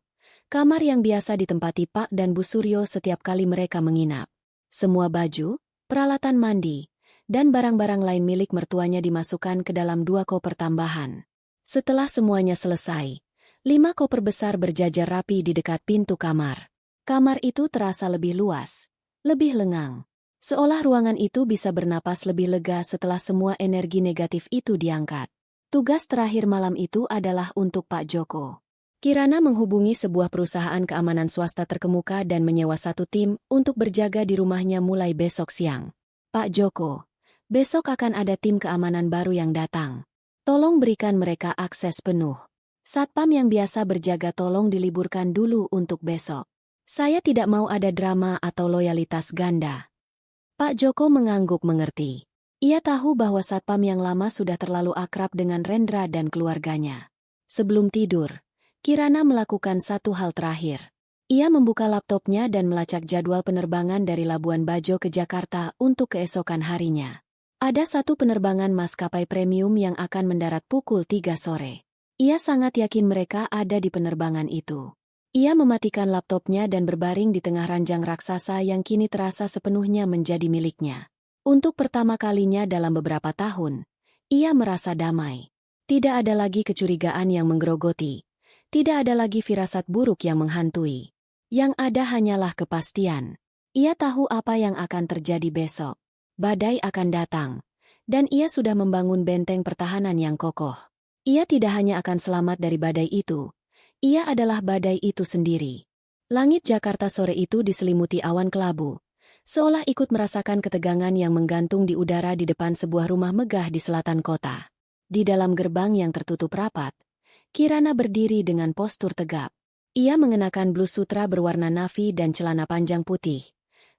kamar yang biasa ditempati Pak dan Bu Suryo setiap kali mereka menginap. Semua baju, peralatan mandi, dan barang-barang lain milik mertuanya dimasukkan ke dalam 2 koper tambahan. Setelah semuanya selesai, 5 koper besar berjajar rapi di dekat pintu kamar. Kamar itu terasa lebih luas, lebih lengang. Seolah ruangan itu bisa bernapas lebih lega setelah semua energi negatif itu diangkat. Tugas terakhir malam itu adalah untuk Pak Joko. Kirana menghubungi sebuah perusahaan keamanan swasta terkemuka dan menyewa 1 tim untuk berjaga di rumahnya mulai besok siang. Pak Joko, besok akan ada tim keamanan baru yang datang. Tolong berikan mereka akses penuh. Satpam yang biasa berjaga tolong diliburkan dulu untuk besok. Saya tidak mau ada drama atau loyalitas ganda. Pak Joko mengangguk mengerti. Ia tahu bahwa satpam yang lama sudah terlalu akrab dengan Rendra dan keluarganya. Sebelum tidur, Kirana melakukan satu hal terakhir. Ia membuka laptopnya dan melacak jadwal penerbangan dari Labuan Bajo ke Jakarta untuk keesokan harinya. Ada 1 penerbangan maskapai premium yang akan mendarat pukul 3 sore. Ia sangat yakin mereka ada di penerbangan itu. Ia mematikan laptopnya dan berbaring di tengah ranjang raksasa yang kini terasa sepenuhnya menjadi miliknya. Untuk pertama kalinya dalam beberapa tahun, ia merasa damai. Tidak ada lagi kecurigaan yang menggerogoti. Tidak ada lagi firasat buruk yang menghantui. Yang ada hanyalah kepastian. Ia tahu apa yang akan terjadi besok. Badai akan datang. Dan ia sudah membangun benteng pertahanan yang kokoh. Ia tidak hanya akan selamat dari badai itu. Ia adalah badai itu sendiri. Langit Jakarta sore itu diselimuti awan kelabu. Seolah ikut merasakan ketegangan yang menggantung di udara di depan sebuah rumah megah di selatan kota. Di dalam gerbang yang tertutup rapat, Kirana berdiri dengan postur tegap. Ia mengenakan blus sutra berwarna navy dan celana panjang putih.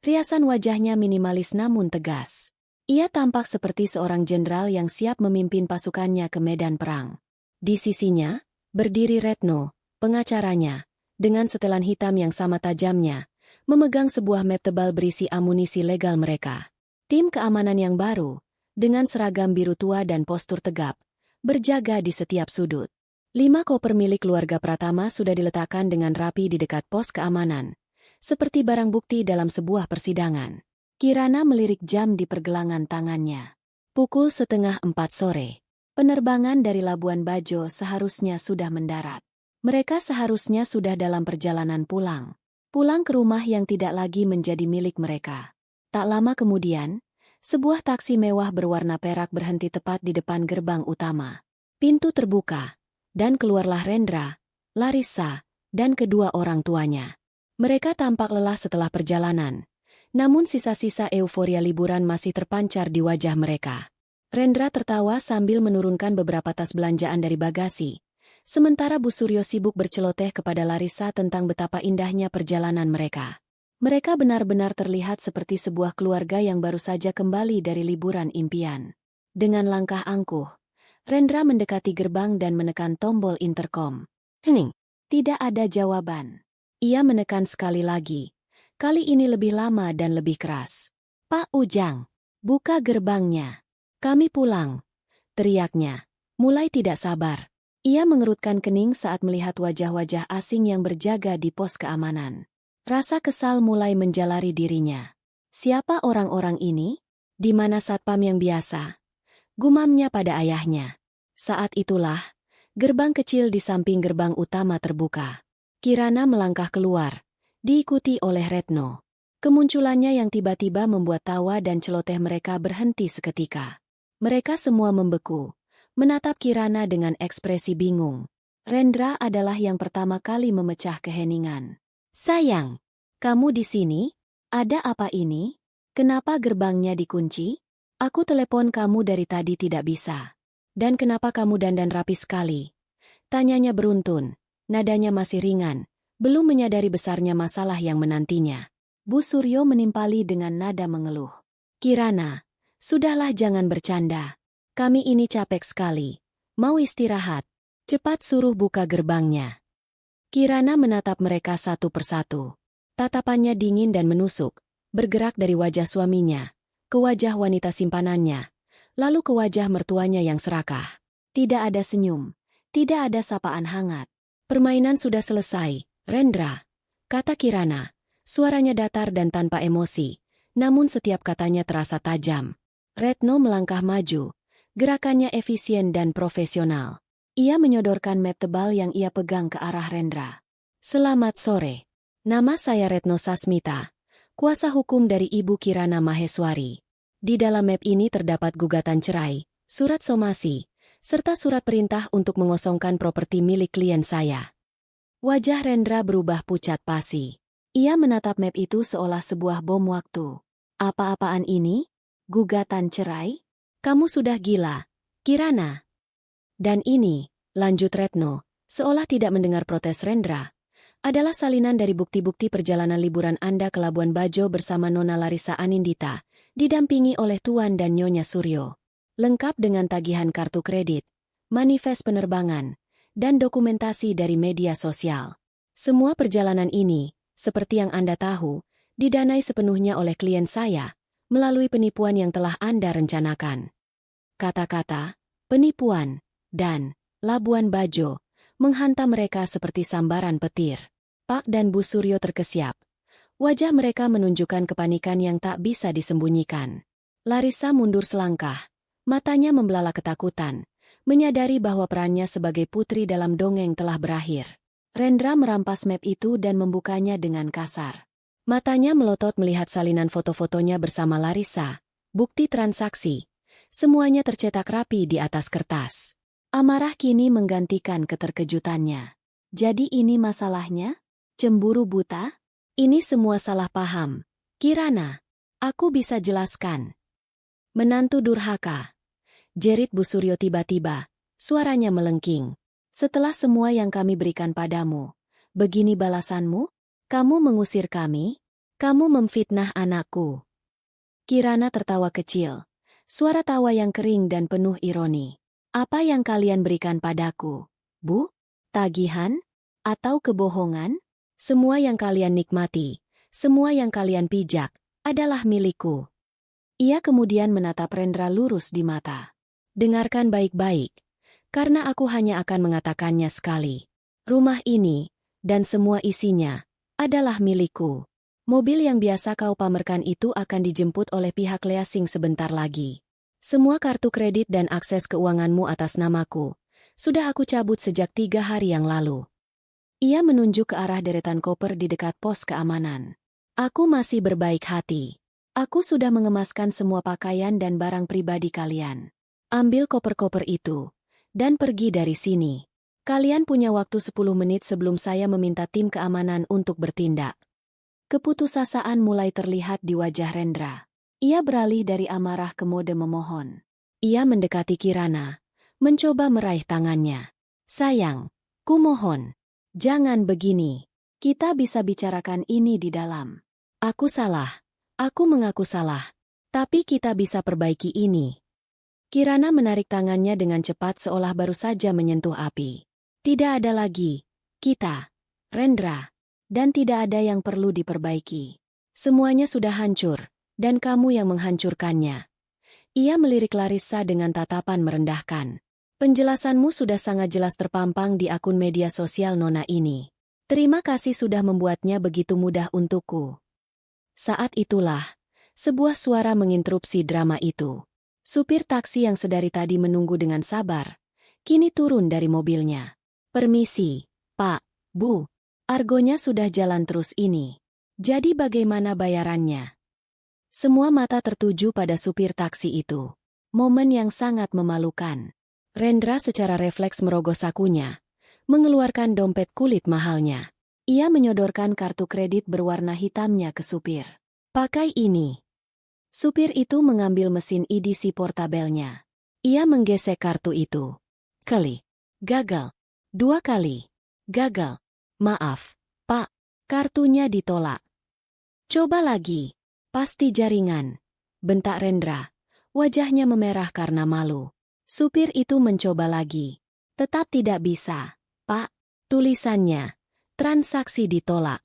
Riasan wajahnya minimalis namun tegas. Ia tampak seperti seorang jenderal yang siap memimpin pasukannya ke medan perang. Di sisinya, berdiri Retno, pengacaranya, dengan setelan hitam yang sama tajamnya, memegang sebuah map tebal berisi amunisi legal mereka. Tim keamanan yang baru, dengan seragam biru tua dan postur tegap, berjaga di setiap sudut. 5 koper milik keluarga Pratama sudah diletakkan dengan rapi di dekat pos keamanan, seperti barang bukti dalam sebuah persidangan. Kirana melirik jam di pergelangan tangannya. Pukul 3:30 sore. Penerbangan dari Labuan Bajo seharusnya sudah mendarat. Mereka seharusnya sudah dalam perjalanan pulang. Pulang ke rumah yang tidak lagi menjadi milik mereka. Tak lama kemudian, sebuah taksi mewah berwarna perak berhenti tepat di depan gerbang utama. Pintu terbuka, dan keluarlah Rendra, Larissa, dan kedua orang tuanya. Mereka tampak lelah setelah perjalanan, namun sisa-sisa euforia liburan masih terpancar di wajah mereka. Rendra tertawa sambil menurunkan beberapa tas belanjaan dari bagasi. Sementara Bu Suryo sibuk berceloteh kepada Larissa tentang betapa indahnya perjalanan mereka. Mereka benar-benar terlihat seperti sebuah keluarga yang baru saja kembali dari liburan impian. Dengan langkah angkuh, Rendra mendekati gerbang dan menekan tombol intercom. Hening. Tidak ada jawaban. Ia menekan sekali lagi. Kali ini lebih lama dan lebih keras. Pak Ujang, buka gerbangnya. Kami pulang. Teriaknya. Mulai tidak sabar. Ia mengerutkan kening saat melihat wajah-wajah asing yang berjaga di pos keamanan. Rasa kesal mulai menjalari dirinya. Siapa orang-orang ini? Di mana satpam yang biasa? Gumamnya pada ayahnya. Saat itulah, gerbang kecil di samping gerbang utama terbuka. Kirana melangkah keluar, diikuti oleh Retno. Kemunculannya yang tiba-tiba membuat tawa dan celoteh mereka berhenti seketika. Mereka semua membeku. Menatap Kirana dengan ekspresi bingung. Rendra adalah yang pertama kali memecah keheningan. Sayang, kamu di sini? Ada apa ini? Kenapa gerbangnya dikunci? Aku telepon kamu dari tadi tidak bisa. Dan kenapa kamu dandan rapi sekali? Tanyanya beruntun, nadanya masih ringan, belum menyadari besarnya masalah yang menantinya. Bu Suryo menimpali dengan nada mengeluh. Kirana, sudahlah jangan bercanda. Kami ini capek sekali. Mau istirahat. Cepat suruh buka gerbangnya. Kirana menatap mereka satu persatu. Tatapannya dingin dan menusuk, bergerak dari wajah suaminya, ke wajah wanita simpanannya, lalu ke wajah mertuanya yang serakah. Tidak ada senyum, tidak ada sapaan hangat. Permainan sudah selesai, Rendra, kata Kirana. Suaranya datar dan tanpa emosi, namun setiap katanya terasa tajam. Retno melangkah maju, gerakannya efisien dan profesional. Ia menyodorkan map tebal yang ia pegang ke arah Rendra. Selamat sore. Nama saya Retno Sasmita, kuasa hukum dari Ibu Kirana Maheswari. Di dalam map ini terdapat gugatan cerai, surat somasi, serta surat perintah untuk mengosongkan properti milik klien saya. Wajah Rendra berubah pucat pasi. Ia menatap map itu seolah sebuah bom waktu. Apa-apaan ini? Gugatan cerai? Kamu sudah gila, Kirana. Dan ini, lanjut Retno, seolah tidak mendengar protes Rendra, adalah salinan dari bukti-bukti perjalanan liburan Anda ke Labuan Bajo bersama Nona Larissa Anindita, didampingi oleh Tuan dan Nyonya Suryo. Lengkap dengan tagihan kartu kredit, manifest penerbangan, dan dokumentasi dari media sosial. Semua perjalanan ini, seperti yang Anda tahu, didanai sepenuhnya oleh klien saya, melalui penipuan yang telah Anda rencanakan. Kata-kata, penipuan, dan Labuan Bajo menghantam mereka seperti sambaran petir. Pak dan Bu Suryo terkesiap. Wajah mereka menunjukkan kepanikan yang tak bisa disembunyikan. Larissa mundur selangkah, matanya membelalak ketakutan, menyadari bahwa perannya sebagai putri dalam dongeng telah berakhir. Rendra merampas map itu dan membukanya dengan kasar. Matanya melotot melihat salinan foto-fotonya bersama Larissa, bukti transaksi. Semuanya tercetak rapi di atas kertas. Amarah kini menggantikan keterkejutannya. Jadi ini masalahnya? Cemburu buta? Ini semua salah paham. Kirana, aku bisa jelaskan. Menantu durhaka. Jerit Bu Suryo tiba-tiba, suaranya melengking. Setelah semua yang kami berikan padamu, begini balasanmu? Kamu mengusir kami? Kamu memfitnah anakku. Kirana tertawa kecil. Suara tawa yang kering dan penuh ironi. Apa yang kalian berikan padaku, Bu? Tagihan? Atau kebohongan? Semua yang kalian nikmati, semua yang kalian pijak, adalah milikku. Ia kemudian menatap Rendra lurus di mata. Dengarkan baik-baik, karena aku hanya akan mengatakannya sekali. Rumah ini, dan semua isinya, adalah milikku. Mobil yang biasa kau pamerkan itu akan dijemput oleh pihak leasing sebentar lagi. Semua kartu kredit dan akses keuanganmu atas namaku, sudah aku cabut sejak 3 hari yang lalu. Ia menunjuk ke arah deretan koper di dekat pos keamanan. Aku masih berbaik hati. Aku sudah mengemaskan semua pakaian dan barang pribadi kalian. Ambil koper-koper itu, dan pergi dari sini. Kalian punya waktu 10 menit sebelum saya meminta tim keamanan untuk bertindak. Keputusasaan mulai terlihat di wajah Rendra. Ia beralih dari amarah ke mode memohon. Ia mendekati Kirana, mencoba meraih tangannya. Sayang, kumohon, jangan begini. Kita bisa bicarakan ini di dalam. Aku salah, aku mengaku salah, tapi kita bisa perbaiki ini. Kirana menarik tangannya dengan cepat seolah baru saja menyentuh api. Tidak ada lagi, kita, Rendra, dan tidak ada yang perlu diperbaiki. Semuanya sudah hancur. Dan kamu yang menghancurkannya. Ia melirik Larissa dengan tatapan merendahkan. Penjelasanmu sudah sangat jelas terpampang di akun media sosial Nona ini. Terima kasih sudah membuatnya begitu mudah untukku. Saat itulah, sebuah suara menginterupsi drama itu. Supir taksi yang sedari tadi menunggu dengan sabar, kini turun dari mobilnya. Permisi, Pak, Bu, argonya sudah jalan terus ini. Jadi bagaimana bayarannya? Semua mata tertuju pada supir taksi itu. Momen yang sangat memalukan. Rendra secara refleks merogoh sakunya, mengeluarkan dompet kulit mahalnya. Ia menyodorkan kartu kredit berwarna hitamnya ke supir. Pakai ini. Supir itu mengambil mesin EDC portabelnya. Ia menggesek kartu itu. Kali. Gagal. 2 kali. Gagal. Maaf, Pak. Kartunya ditolak. Coba lagi. Pasti jaringan. Bentak Rendra. Wajahnya memerah karena malu. Supir itu mencoba lagi. Tetap tidak bisa. Pak, tulisannya. Transaksi ditolak.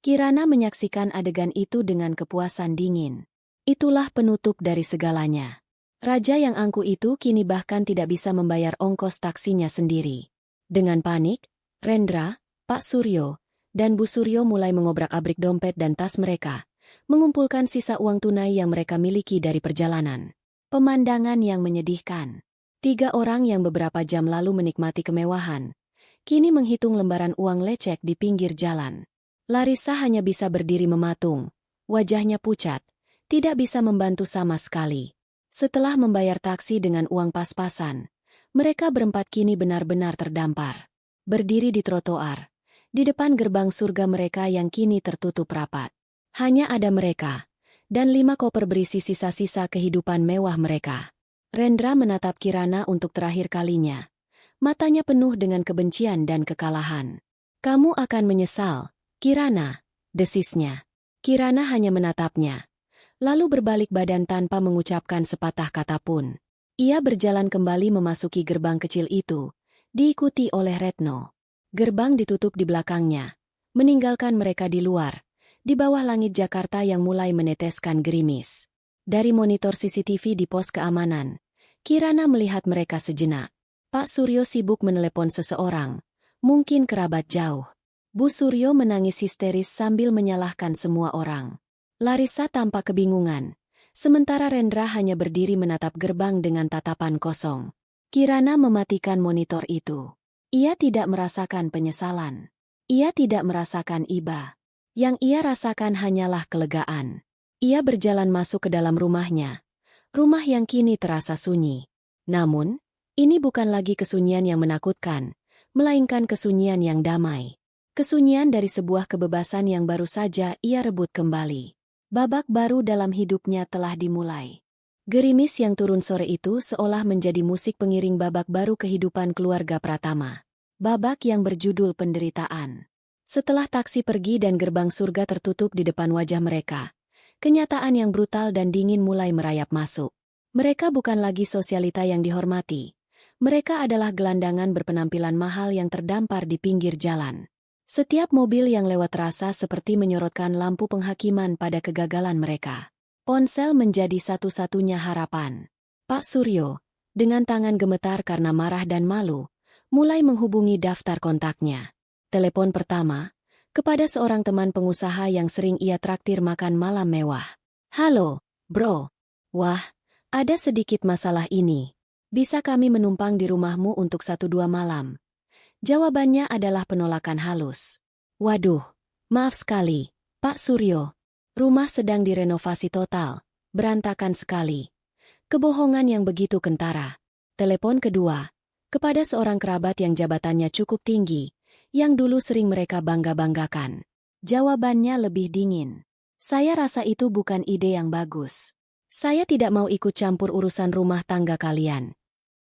Kirana menyaksikan adegan itu dengan kepuasan dingin. Itulah penutup dari segalanya. Raja yang angkuh itu kini bahkan tidak bisa membayar ongkos taksinya sendiri. Dengan panik, Rendra, Pak Suryo, dan Bu Suryo mulai mengobrak-abrik dompet dan tas mereka, mengumpulkan sisa uang tunai yang mereka miliki dari perjalanan. Pemandangan yang menyedihkan. 3 orang yang beberapa jam lalu menikmati kemewahan, kini menghitung lembaran uang lecek di pinggir jalan. Larissa hanya bisa berdiri mematung, wajahnya pucat, tidak bisa membantu sama sekali. Setelah membayar taksi dengan uang pas-pasan, mereka berempat kini benar-benar terdampar. Berdiri di trotoar, di depan gerbang surga mereka yang kini tertutup rapat. Hanya ada mereka, dan 5 koper berisi sisa-sisa kehidupan mewah mereka. Rendra menatap Kirana untuk terakhir kalinya. Matanya penuh dengan kebencian dan kekalahan. Kamu akan menyesal, Kirana, desisnya. Kirana hanya menatapnya, lalu berbalik badan tanpa mengucapkan sepatah kata pun. Ia berjalan kembali memasuki gerbang kecil itu, diikuti oleh Retno. Gerbang ditutup di belakangnya, meninggalkan mereka di luar, di bawah langit Jakarta yang mulai meneteskan gerimis. Dari monitor CCTV di pos keamanan, Kirana melihat mereka sejenak. Pak Suryo sibuk menelepon seseorang, mungkin kerabat jauh. Bu Suryo menangis histeris sambil menyalahkan semua orang. Larissa tampak kebingungan, sementara Rendra hanya berdiri menatap gerbang dengan tatapan kosong. Kirana mematikan monitor itu. Ia tidak merasakan penyesalan. Ia tidak merasakan iba. Yang ia rasakan hanyalah kelegaan. Ia berjalan masuk ke dalam rumahnya. Rumah yang kini terasa sunyi. Namun, ini bukan lagi kesunyian yang menakutkan, melainkan kesunyian yang damai. Kesunyian dari sebuah kebebasan yang baru saja ia rebut kembali. Babak baru dalam hidupnya telah dimulai. Gerimis yang turun sore itu seolah menjadi musik pengiring babak baru kehidupan keluarga Pratama. Babak yang berjudul penderitaan. Setelah taksi pergi dan gerbang surga tertutup di depan wajah mereka, kenyataan yang brutal dan dingin mulai merayap masuk. Mereka bukan lagi sosialita yang dihormati. Mereka adalah gelandangan berpenampilan mahal yang terdampar di pinggir jalan. Setiap mobil yang lewat terasa seperti menyorotkan lampu penghakiman pada kegagalan mereka. Ponsel menjadi satu-satunya harapan. Pak Suryo, dengan tangan gemetar karena marah dan malu, mulai menghubungi daftar kontaknya. Telepon pertama, kepada seorang teman pengusaha yang sering ia traktir makan malam mewah. Halo, bro. Wah, ada sedikit masalah ini. Bisa kami menumpang di rumahmu untuk 1-2 malam? Jawabannya adalah penolakan halus. Waduh, maaf sekali, Pak Suryo. Rumah sedang direnovasi total, berantakan sekali. Kebohongan yang begitu kentara. Telepon kedua, kepada seorang kerabat yang jabatannya cukup tinggi, yang dulu sering mereka bangga-banggakan. Jawabannya lebih dingin. Saya rasa itu bukan ide yang bagus. Saya tidak mau ikut campur urusan rumah tangga kalian.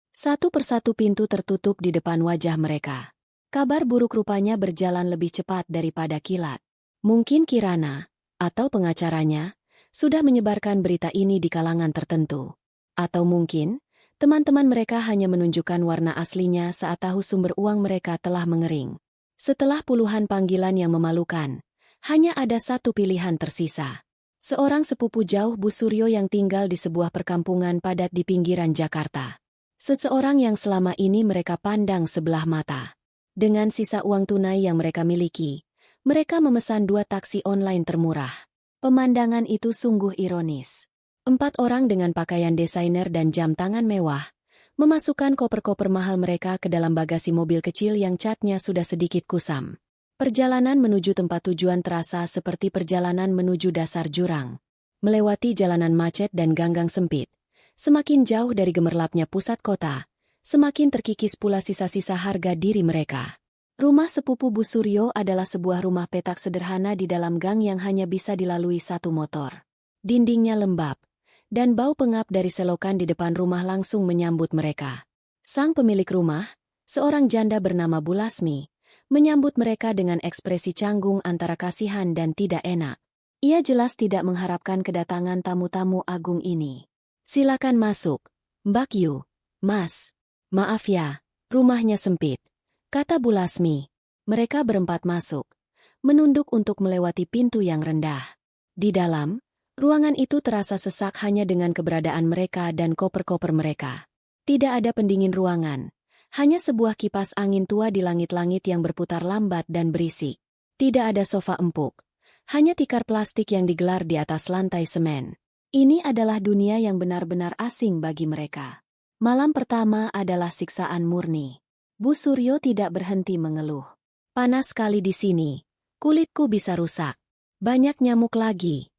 Satu persatu pintu tertutup di depan wajah mereka. Kabar buruk rupanya berjalan lebih cepat daripada kilat. Mungkin Kirana, atau pengacaranya, sudah menyebarkan berita ini di kalangan tertentu. Atau mungkin, teman-teman mereka hanya menunjukkan warna aslinya saat tahu sumber uang mereka telah mengering. Setelah puluhan panggilan yang memalukan, hanya ada satu pilihan tersisa. Seorang sepupu jauh Bu Suryo yang tinggal di sebuah perkampungan padat di pinggiran Jakarta. Seseorang yang selama ini mereka pandang sebelah mata. Dengan sisa uang tunai yang mereka miliki, mereka memesan 2 taksi online termurah. Pemandangan itu sungguh ironis. 4 orang dengan pakaian desainer dan jam tangan mewah, memasukkan koper-koper mahal mereka ke dalam bagasi mobil kecil yang catnya sudah sedikit kusam. Perjalanan menuju tempat tujuan terasa seperti perjalanan menuju dasar jurang. Melewati jalanan macet dan ganggang sempit. Semakin jauh dari gemerlapnya pusat kota, semakin terkikis pula sisa-sisa harga diri mereka. Rumah sepupu Bu Suryo adalah sebuah rumah petak sederhana di dalam gang yang hanya bisa dilalui 1 motor. Dindingnya lembab, dan bau pengap dari selokan di depan rumah langsung menyambut mereka. Sang pemilik rumah, seorang janda bernama Bu Lasmi, menyambut mereka dengan ekspresi canggung antara kasihan dan tidak enak. Ia jelas tidak mengharapkan kedatangan tamu-tamu agung ini. Silakan masuk, Mbak Yu. Mas, maaf ya, rumahnya sempit, kata Bu Lasmi. Mereka berempat masuk, menunduk untuk melewati pintu yang rendah. Di dalam, ruangan itu terasa sesak hanya dengan keberadaan mereka dan koper-koper mereka. Tidak ada pendingin ruangan, hanya sebuah kipas angin tua di langit-langit yang berputar lambat dan berisik. Tidak ada sofa empuk, hanya tikar plastik yang digelar di atas lantai semen. Ini adalah dunia yang benar-benar asing bagi mereka. Malam pertama adalah siksaan murni. Bu Suryo tidak berhenti mengeluh. Panas sekali di sini, kulitku bisa rusak. Banyak nyamuk lagi.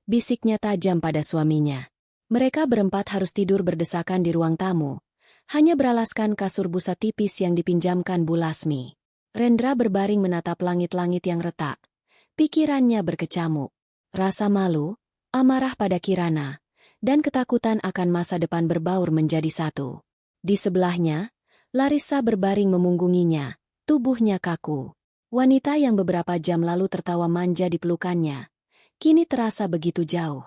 Bisiknya tajam pada suaminya. Mereka berempat harus tidur berdesakan di ruang tamu, hanya beralaskan kasur busa tipis yang dipinjamkan Bu Lasmi. Rendra berbaring menatap langit-langit yang retak. Pikirannya berkecamuk. Rasa malu, amarah pada Kirana, dan ketakutan akan masa depan berbaur menjadi satu. Di sebelahnya, Larissa berbaring memunggunginya, tubuhnya kaku. Wanita yang beberapa jam lalu tertawa manja di pelukannya, kini terasa begitu jauh.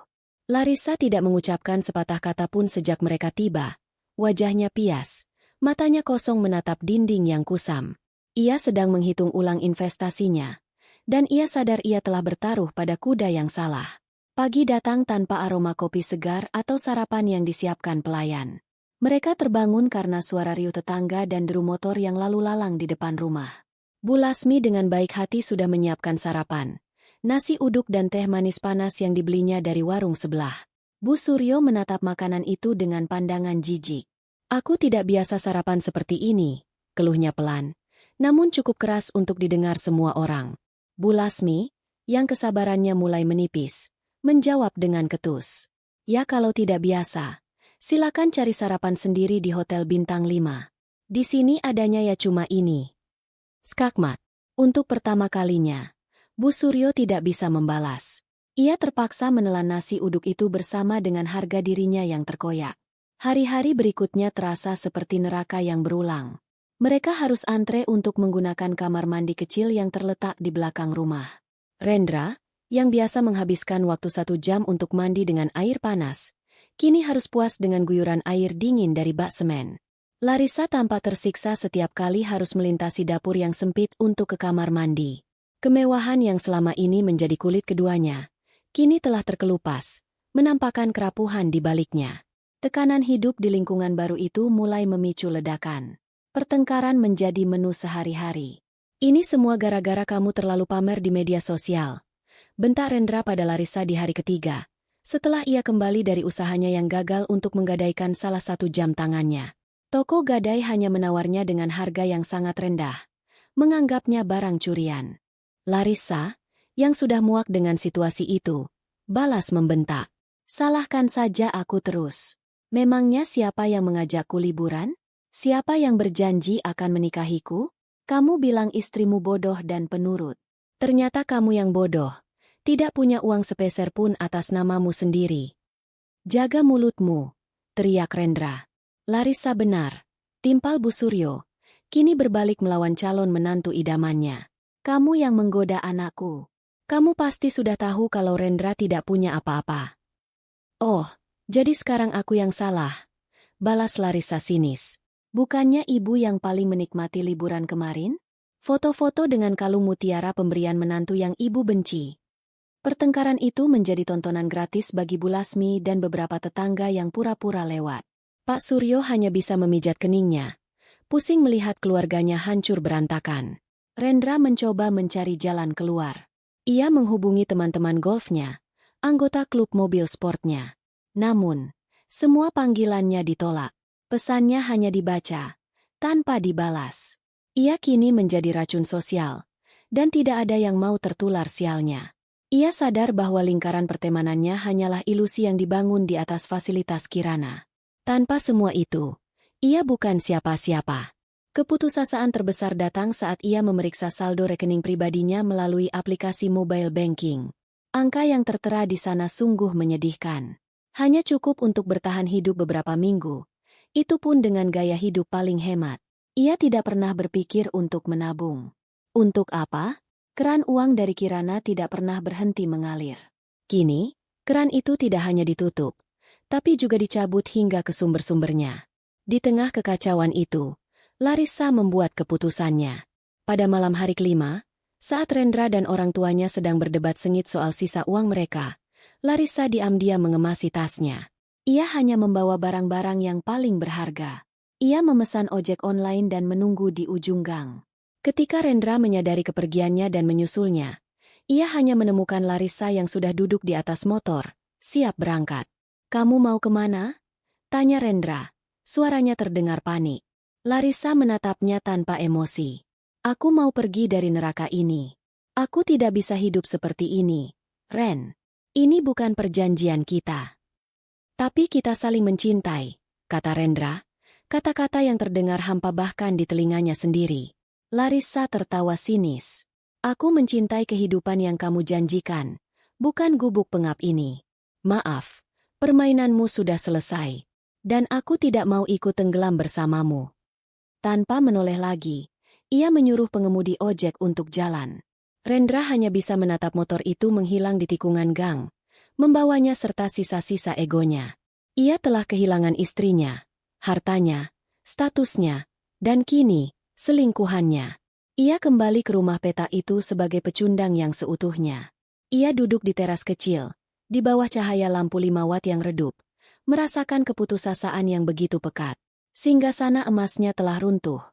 Larissa tidak mengucapkan sepatah kata pun sejak mereka tiba. Wajahnya pias, matanya kosong menatap dinding yang kusam. Ia sedang menghitung ulang investasinya, dan ia sadar ia telah bertaruh pada kuda yang salah. Pagi datang tanpa aroma kopi segar atau sarapan yang disiapkan pelayan. Mereka terbangun karena suara riuh tetangga dan deru motor yang lalu lalang di depan rumah. Bu Lasmi dengan baik hati sudah menyiapkan sarapan. Nasi uduk dan teh manis panas yang dibelinya dari warung sebelah. Bu Suryo menatap makanan itu dengan pandangan jijik. Aku tidak biasa sarapan seperti ini, keluhnya pelan, namun cukup keras untuk didengar semua orang. Bu Lasmi, yang kesabarannya mulai menipis, menjawab dengan ketus. Ya kalau tidak biasa, silakan cari sarapan sendiri di Hotel Bintang 5. Di sini adanya ya cuma ini. Skakmat. Untuk pertama kalinya, Bu Suryo tidak bisa membalas. Ia terpaksa menelan nasi uduk itu bersama dengan harga dirinya yang terkoyak. Hari-hari berikutnya terasa seperti neraka yang berulang. Mereka harus antre untuk menggunakan kamar mandi kecil yang terletak di belakang rumah. Rendra, yang biasa menghabiskan waktu 1 jam untuk mandi dengan air panas, kini harus puas dengan guyuran air dingin dari bak semen. Larissa tampak tersiksa setiap kali harus melintasi dapur yang sempit untuk ke kamar mandi. Kemewahan yang selama ini menjadi kulit keduanya, kini telah terkelupas, menampakkan kerapuhan di baliknya. Tekanan hidup di lingkungan baru itu mulai memicu ledakan. Pertengkaran menjadi menu sehari-hari. Ini semua gara-gara kamu terlalu pamer di media sosial. Bentak Rendra pada Larissa di hari ketiga, setelah ia kembali dari usahanya yang gagal untuk menggadaikan salah satu jam tangannya. Toko gadai hanya menawarnya dengan harga yang sangat rendah, menganggapnya barang curian. Larissa, yang sudah muak dengan situasi itu, balas membentak. Salahkan saja aku terus. Memangnya siapa yang mengajakku liburan? Siapa yang berjanji akan menikahiku? Kamu bilang istrimu bodoh dan penurut. Ternyata kamu yang bodoh. Tidak punya uang sepeser pun atas namamu sendiri. Jaga mulutmu, teriak Rendra. Larissa benar. Timpal Bu Suryo, kini berbalik melawan calon menantu idamannya. Kamu yang menggoda anakku. Kamu pasti sudah tahu kalau Rendra tidak punya apa-apa. Oh, jadi sekarang aku yang salah, balas Larissa sinis. Bukannya ibu yang paling menikmati liburan kemarin? Foto-foto dengan kalung mutiara pemberian menantu yang ibu benci. Pertengkaran itu menjadi tontonan gratis bagi Bu Lasmi dan beberapa tetangga yang pura-pura lewat. Pak Suryo hanya bisa memijat keningnya, pusing melihat keluarganya hancur berantakan. Rendra mencoba mencari jalan keluar. Ia menghubungi teman-teman golfnya, anggota klub mobil sportnya. Namun, semua panggilannya ditolak. Pesannya hanya dibaca, tanpa dibalas. Ia kini menjadi racun sosial, dan tidak ada yang mau tertular sialnya. Ia sadar bahwa lingkaran pertemanannya hanyalah ilusi yang dibangun di atas fasilitas Kirana. Tanpa semua itu, ia bukan siapa-siapa. Keputusasaan terbesar datang saat ia memeriksa saldo rekening pribadinya melalui aplikasi mobile banking. Angka yang tertera di sana sungguh menyedihkan. Hanya cukup untuk bertahan hidup beberapa minggu. Itu pun dengan gaya hidup paling hemat. Ia tidak pernah berpikir untuk menabung. Untuk apa? Keran uang dari Kirana tidak pernah berhenti mengalir. Kini, keran itu tidak hanya ditutup, tapi juga dicabut hingga ke sumber-sumbernya. Di tengah kekacauan itu, Larissa membuat keputusannya. Pada malam hari kelima, saat Rendra dan orang tuanya sedang berdebat sengit soal sisa uang mereka, Larissa diam-diam mengemasi tasnya. Ia hanya membawa barang-barang yang paling berharga. Ia memesan ojek online dan menunggu di ujung gang. Ketika Rendra menyadari kepergiannya dan menyusulnya, ia hanya menemukan Larissa yang sudah duduk di atas motor, siap berangkat. "Kamu mau kemana?" tanya Rendra. Suaranya terdengar panik. Larissa menatapnya tanpa emosi. "Aku mau pergi dari neraka ini. Aku tidak bisa hidup seperti ini, Ren. Ini bukan perjanjian kita. Tapi kita saling mencintai," kata Rendra. Kata-kata yang terdengar hampa bahkan di telinganya sendiri. Larissa tertawa sinis. "Aku mencintai kehidupan yang kamu janjikan, bukan gubuk pengap ini. Maaf, permainanmu sudah selesai. Dan aku tidak mau ikut tenggelam bersamamu." Tanpa menoleh lagi, ia menyuruh pengemudi ojek untuk jalan. Rendra hanya bisa menatap motor itu menghilang di tikungan gang, membawanya serta sisa-sisa egonya. Ia telah kehilangan istrinya, hartanya, statusnya, dan kini, selingkuhannya. Ia kembali ke rumah peta itu sebagai pecundang yang seutuhnya. Ia duduk di teras kecil, di bawah cahaya lampu 5 watt yang redup, merasakan keputusasaan yang begitu pekat. Singgasana emasnya telah runtuh,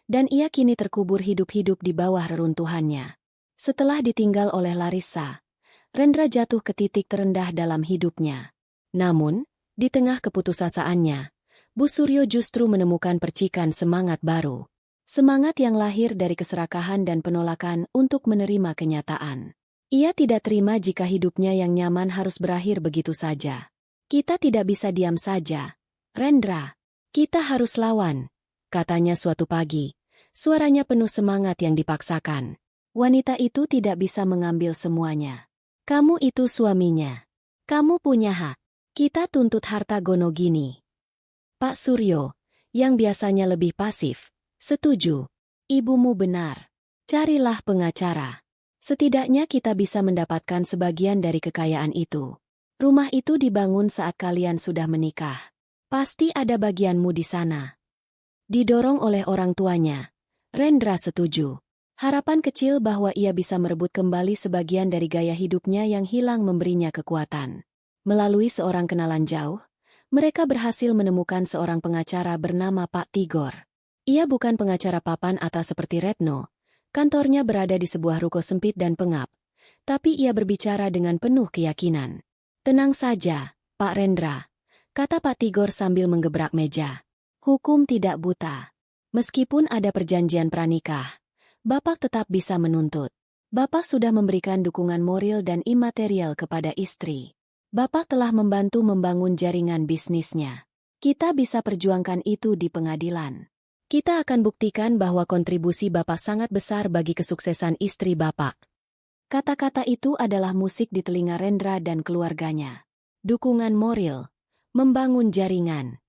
dan ia kini terkubur hidup-hidup di bawah reruntuhannya. Setelah ditinggal oleh Larissa, Rendra jatuh ke titik terendah dalam hidupnya. Namun, di tengah keputusasaannya, Bu Suryo justru menemukan percikan semangat baru. Semangat yang lahir dari keserakahan dan penolakan untuk menerima kenyataan. Ia tidak terima jika hidupnya yang nyaman harus berakhir begitu saja. "Kita tidak bisa diam saja, Rendra. Kita harus lawan," katanya suatu pagi. Suaranya penuh semangat yang dipaksakan. "Wanita itu tidak bisa mengambil semuanya. Kamu itu suaminya. Kamu punya hak. Kita tuntut harta Gonogini." Pak Suryo, yang biasanya lebih pasif, setuju. "Ibumu benar. Carilah pengacara. Setidaknya kita bisa mendapatkan sebagian dari kekayaan itu. Rumah itu dibangun saat kalian sudah menikah. Pasti ada bagianmu di sana." Didorong oleh orang tuanya, Rendra setuju. Harapan kecil bahwa ia bisa merebut kembali sebagian dari gaya hidupnya yang hilang memberinya kekuatan. Melalui seorang kenalan jauh, mereka berhasil menemukan seorang pengacara bernama Pak Tigor. Ia bukan pengacara papan atas seperti Retno. Kantornya berada di sebuah ruko sempit dan pengap. Tapi ia berbicara dengan penuh keyakinan. "Tenang saja, Pak Rendra," kata Pak Tigor sambil menggebrak meja. "Hukum tidak buta. Meskipun ada perjanjian pranikah, Bapak tetap bisa menuntut. Bapak sudah memberikan dukungan moral dan imaterial kepada istri. Bapak telah membantu membangun jaringan bisnisnya. Kita bisa perjuangkan itu di pengadilan. Kita akan buktikan bahwa kontribusi Bapak sangat besar bagi kesuksesan istri Bapak." Kata-kata itu adalah musik di telinga Rendra dan keluarganya. Dukungan moral, membangun jaringan.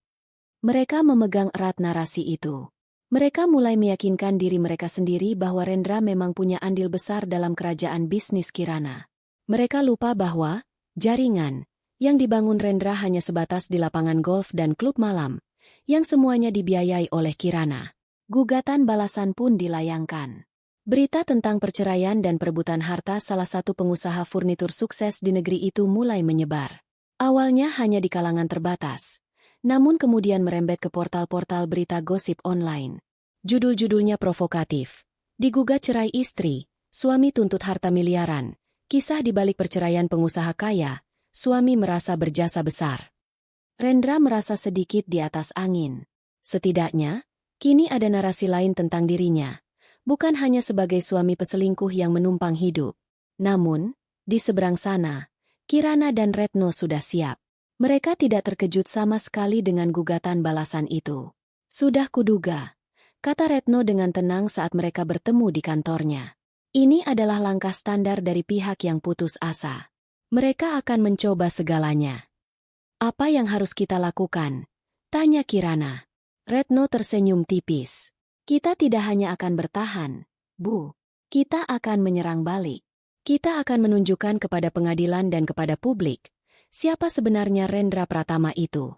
Mereka memegang erat narasi itu. Mereka mulai meyakinkan diri mereka sendiri bahwa Rendra memang punya andil besar dalam kerajaan bisnis Kirana. Mereka lupa bahwa jaringan yang dibangun Rendra hanya sebatas di lapangan golf dan klub malam, yang semuanya dibiayai oleh Kirana. Gugatan balasan pun dilayangkan. Berita tentang perceraian dan perebutan harta salah satu pengusaha furnitur sukses di negeri itu mulai menyebar. Awalnya hanya di kalangan terbatas, namun kemudian merembet ke portal-portal berita gosip online. Judul-judulnya provokatif. Digugat cerai istri, suami tuntut harta miliaran. Kisah di balik perceraian pengusaha kaya, suami merasa berjasa besar. Rendra merasa sedikit di atas angin. Setidaknya, kini ada narasi lain tentang dirinya. Bukan hanya sebagai suami peselingkuh yang menumpang hidup. Namun, di seberang sana, Kirana dan Retno sudah siap. Mereka tidak terkejut sama sekali dengan gugatan balasan itu. "Sudah kuduga," kata Retno dengan tenang saat mereka bertemu di kantornya. "Ini adalah langkah standar dari pihak yang putus asa. Mereka akan mencoba segalanya." "Apa yang harus kita lakukan?" tanya Kirana. Retno tersenyum tipis. "Kita tidak hanya akan bertahan, Bu. Kita akan menyerang balik. Kita akan menunjukkan kepada pengadilan dan kepada publik siapa sebenarnya Rendra Pratama itu.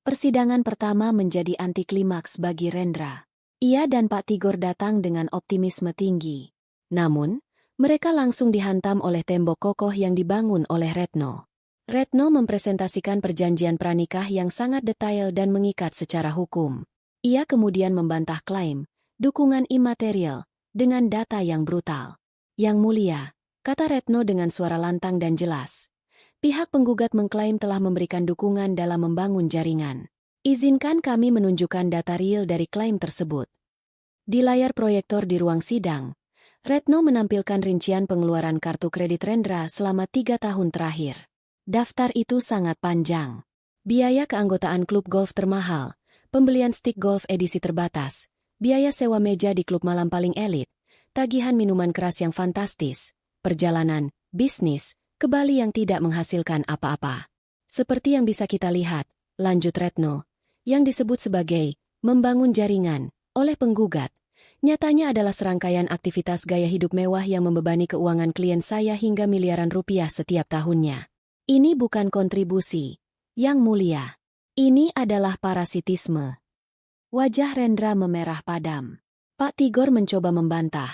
Persidangan pertama menjadi antiklimaks bagi Rendra. Ia dan Pak Tigor datang dengan optimisme tinggi. Namun, mereka langsung dihantam oleh tembok kokoh yang dibangun oleh Retno. Retno mempresentasikan perjanjian pranikah yang sangat detail dan mengikat secara hukum. Ia kemudian membantah klaim dukungan imaterial dengan data yang brutal. Yang mulia, kata Retno dengan suara lantang dan jelas. Pihak penggugat mengklaim telah memberikan dukungan dalam membangun jaringan. Izinkan kami menunjukkan data real dari klaim tersebut. Di layar proyektor di ruang sidang, Retno menampilkan rincian pengeluaran kartu kredit Rendra selama 3 tahun terakhir. Daftar itu sangat panjang. Biaya keanggotaan klub golf termahal, pembelian stick golf edisi terbatas, biaya sewa meja di klub malam paling elit, tagihan minuman keras yang fantastis, perjalanan, bisnis, ke Bali yang tidak menghasilkan apa-apa. Seperti yang bisa kita lihat, lanjut Retno, yang disebut sebagai membangun jaringan oleh penggugat, nyatanya adalah serangkaian aktivitas gaya hidup mewah yang membebani keuangan klien saya hingga miliaran rupiah setiap tahunnya. Ini bukan kontribusi, Yang Mulia. Ini adalah parasitisme. Wajah Rendra memerah padam. Pak Tigor mencoba membantah.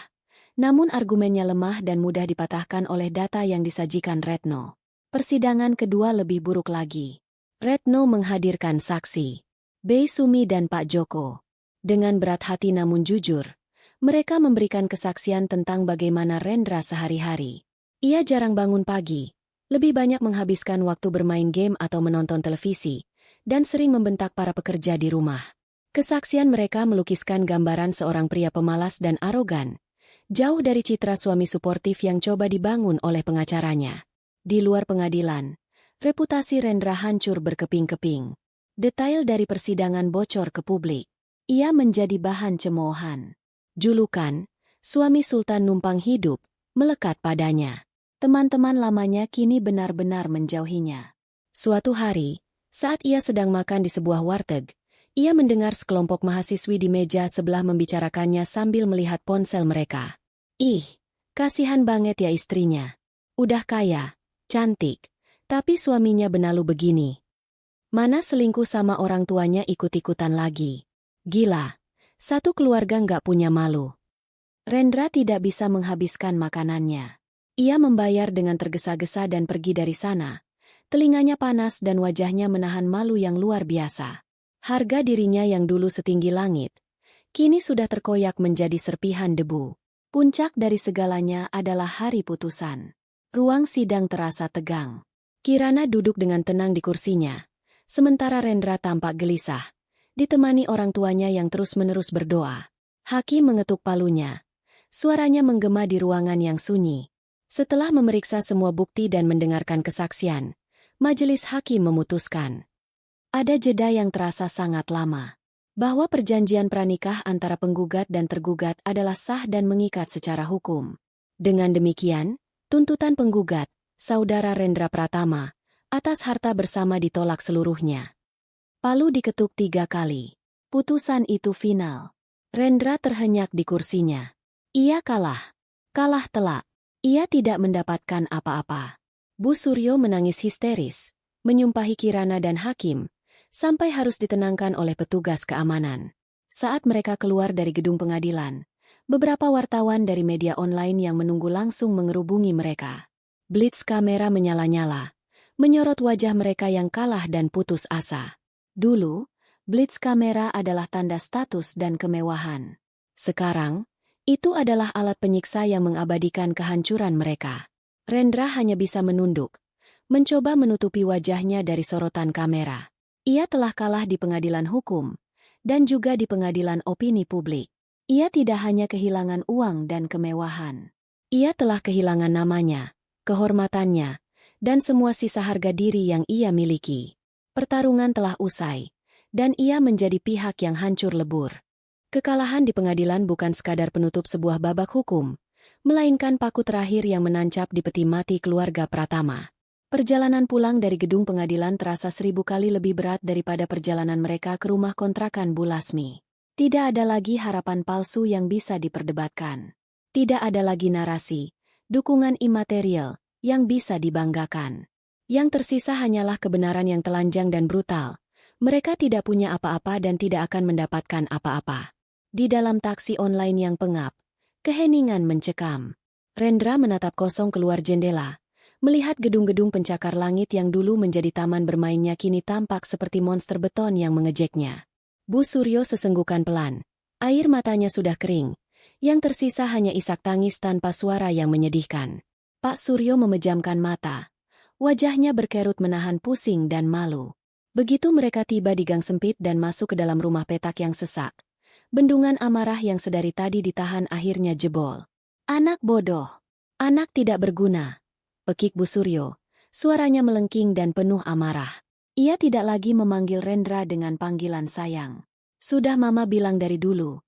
Namun argumennya lemah dan mudah dipatahkan oleh data yang disajikan Retno. Persidangan kedua lebih buruk lagi. Retno menghadirkan saksi, Bei Sumi dan Pak Joko. Dengan berat hati namun jujur, mereka memberikan kesaksian tentang bagaimana Rendra sehari-hari. Ia jarang bangun pagi, lebih banyak menghabiskan waktu bermain game atau menonton televisi, dan sering membentak para pekerja di rumah. Kesaksian mereka melukiskan gambaran seorang pria pemalas dan arogan, jauh dari citra suami suportif yang coba dibangun oleh pengacaranya. Di luar pengadilan, reputasi Rendra hancur berkeping-keping. Detail dari persidangan bocor ke publik. Ia menjadi bahan cemoohan. Julukan, suami Sultan numpang hidup, melekat padanya. Teman-teman lamanya kini benar-benar menjauhinya. Suatu hari, saat ia sedang makan di sebuah warteg, ia mendengar sekelompok mahasiswi di meja sebelah membicarakannya sambil melihat ponsel mereka. Ih, kasihan banget ya istrinya. Udah kaya, cantik, tapi suaminya benalu begini. Mana selingkuh sama orang tuanya ikut-ikutan lagi. Gila, satu keluarga nggak punya malu. Rendra tidak bisa menghabiskan makanannya. Ia membayar dengan tergesa-gesa dan pergi dari sana. Telinganya panas dan wajahnya menahan malu yang luar biasa. Harga dirinya yang dulu setinggi langit, kini sudah terkoyak menjadi serpihan debu. Puncak dari segalanya adalah hari putusan. Ruang sidang terasa tegang. Kirana duduk dengan tenang di kursinya, sementara Rendra tampak gelisah, ditemani orang tuanya yang terus-menerus berdoa. Hakim mengetuk palunya. Suaranya menggema di ruangan yang sunyi. Setelah memeriksa semua bukti dan mendengarkan kesaksian, majelis hakim memutuskan. Ada jeda yang terasa sangat lama. Bahwa perjanjian pranikah antara penggugat dan tergugat adalah sah dan mengikat secara hukum. Dengan demikian, tuntutan penggugat, Saudara Rendra Pratama, atas harta bersama ditolak seluruhnya. Palu diketuk 3 kali. Putusan itu final. Rendra terhenyak di kursinya. Ia kalah. Kalah telak. Ia tidak mendapatkan apa-apa. Bu Suryo menangis histeris, menyumpahi Kirana dan hakim, sampai harus ditenangkan oleh petugas keamanan. Saat mereka keluar dari gedung pengadilan, beberapa wartawan dari media online yang menunggu langsung mengerubungi mereka. Blitz kamera menyala-nyala, menyorot wajah mereka yang kalah dan putus asa. Dulu, blitz kamera adalah tanda status dan kemewahan. Sekarang, itu adalah alat penyiksa yang mengabadikan kehancuran mereka. Rendra hanya bisa menunduk, mencoba menutupi wajahnya dari sorotan kamera. Ia telah kalah di pengadilan hukum, dan juga di pengadilan opini publik. Ia tidak hanya kehilangan uang dan kemewahan. Ia telah kehilangan namanya, kehormatannya, dan semua sisa harga diri yang ia miliki. Pertarungan telah usai, dan ia menjadi pihak yang hancur lebur. Kekalahan di pengadilan bukan sekadar penutup sebuah babak hukum, melainkan paku terakhir yang menancap di peti mati keluarga Pratama. Perjalanan pulang dari gedung pengadilan terasa 1000 kali lebih berat daripada perjalanan mereka ke rumah kontrakan Bu Lasmi. Tidak ada lagi harapan palsu yang bisa diperdebatkan. Tidak ada lagi narasi, dukungan imaterial yang bisa dibanggakan. Yang tersisa hanyalah kebenaran yang telanjang dan brutal. Mereka tidak punya apa-apa dan tidak akan mendapatkan apa-apa. Di dalam taksi online yang pengap, keheningan mencekam. Rendra menatap kosong keluar jendela, melihat gedung-gedung pencakar langit yang dulu menjadi taman bermainnya kini tampak seperti monster beton yang mengejeknya. Bu Suryo sesenggukan pelan. Air matanya sudah kering. Yang tersisa hanya isak tangis tanpa suara yang menyedihkan. Pak Suryo memejamkan mata. Wajahnya berkerut menahan pusing dan malu. Begitu mereka tiba di gang sempit dan masuk ke dalam rumah petak yang sesak, bendungan amarah yang sedari tadi ditahan akhirnya jebol. Anak bodoh. Anak tidak berguna. Pekik Bu Suryo. Suaranya melengking dan penuh amarah. Ia tidak lagi memanggil Rendra dengan panggilan sayang. Sudah Mama bilang dari dulu.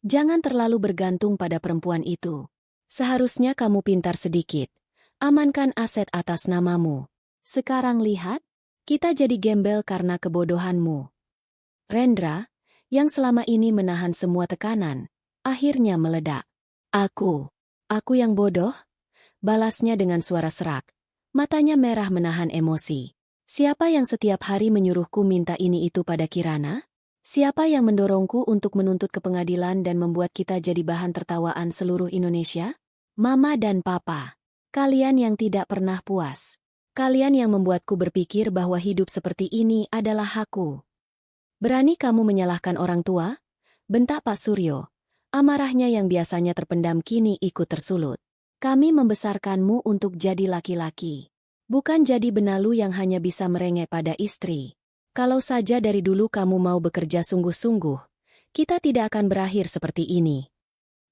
Jangan terlalu bergantung pada perempuan itu. Seharusnya kamu pintar sedikit. Amankan aset atas namamu. Sekarang lihat. Kita jadi gembel karena kebodohanmu. Rendra, yang selama ini menahan semua tekanan, akhirnya meledak. Aku yang bodoh? Balasnya dengan suara serak. Matanya merah menahan emosi. Siapa yang setiap hari menyuruhku minta ini itu pada Kirana? Siapa yang mendorongku untuk menuntut ke pengadilan dan membuat kita jadi bahan tertawaan seluruh Indonesia? Mama dan Papa. Kalian yang tidak pernah puas. Kalian yang membuatku berpikir bahwa hidup seperti ini adalah hakku. Berani kamu menyalahkan orang tua? Bentak Pak Suryo. Amarahnya yang biasanya terpendam kini ikut tersulut. Kami membesarkanmu untuk jadi laki-laki. Bukan jadi benalu yang hanya bisa merengek pada istri. Kalau saja dari dulu kamu mau bekerja sungguh-sungguh, kita tidak akan berakhir seperti ini.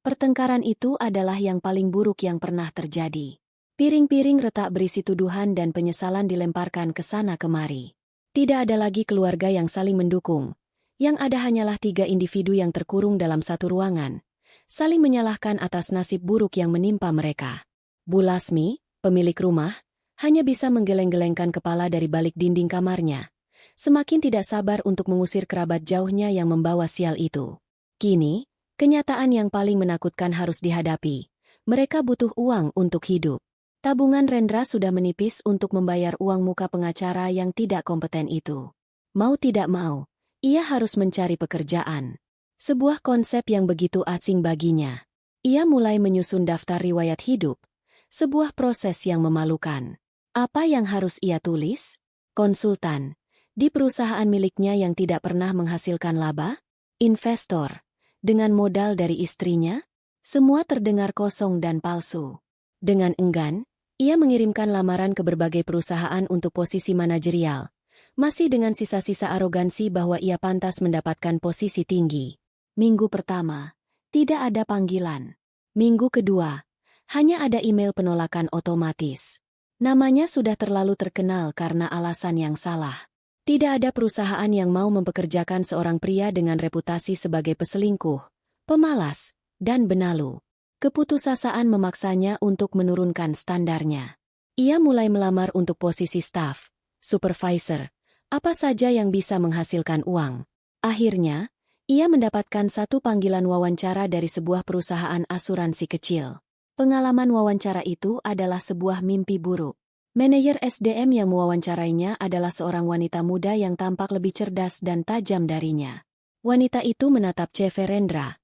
Pertengkaran itu adalah yang paling buruk yang pernah terjadi. Piring-piring retak berisi tuduhan dan penyesalan dilemparkan ke sana kemari. Tidak ada lagi keluarga yang saling mendukung. Yang ada hanyalah 3 individu yang terkurung dalam satu ruangan, saling menyalahkan atas nasib buruk yang menimpa mereka. Bu Lasmi, pemilik rumah, hanya bisa menggeleng-gelengkan kepala dari balik dinding kamarnya. Semakin tidak sabar untuk mengusir kerabat jauhnya yang membawa sial itu. Kini, kenyataan yang paling menakutkan harus dihadapi. Mereka butuh uang untuk hidup. Tabungan Rendra sudah menipis untuk membayar uang muka pengacara yang tidak kompeten itu. Mau tidak mau, ia harus mencari pekerjaan. Sebuah konsep yang begitu asing baginya. Ia mulai menyusun daftar riwayat hidup. Sebuah proses yang memalukan. Apa yang harus ia tulis? Konsultan. Di perusahaan miliknya yang tidak pernah menghasilkan laba? Investor. Dengan modal dari istrinya? Semua terdengar kosong dan palsu. Dengan enggan, ia mengirimkan lamaran ke berbagai perusahaan untuk posisi manajerial, masih dengan sisa-sisa arogansi bahwa ia pantas mendapatkan posisi tinggi. Minggu pertama, tidak ada panggilan. Minggu kedua, hanya ada email penolakan otomatis. Namanya sudah terlalu terkenal karena alasan yang salah. Tidak ada perusahaan yang mau mempekerjakan seorang pria dengan reputasi sebagai peselingkuh, pemalas, dan benalu. Keputusasaan memaksanya untuk menurunkan standarnya. Ia mulai melamar untuk posisi staf, supervisor, apa saja yang bisa menghasilkan uang. Akhirnya, ia mendapatkan satu panggilan wawancara dari sebuah perusahaan asuransi kecil. Pengalaman wawancara itu adalah sebuah mimpi buruk. Manajer SDM yang mewawancarainya adalah seorang wanita muda yang tampak lebih cerdas dan tajam darinya. Wanita itu menatap CV Rendra,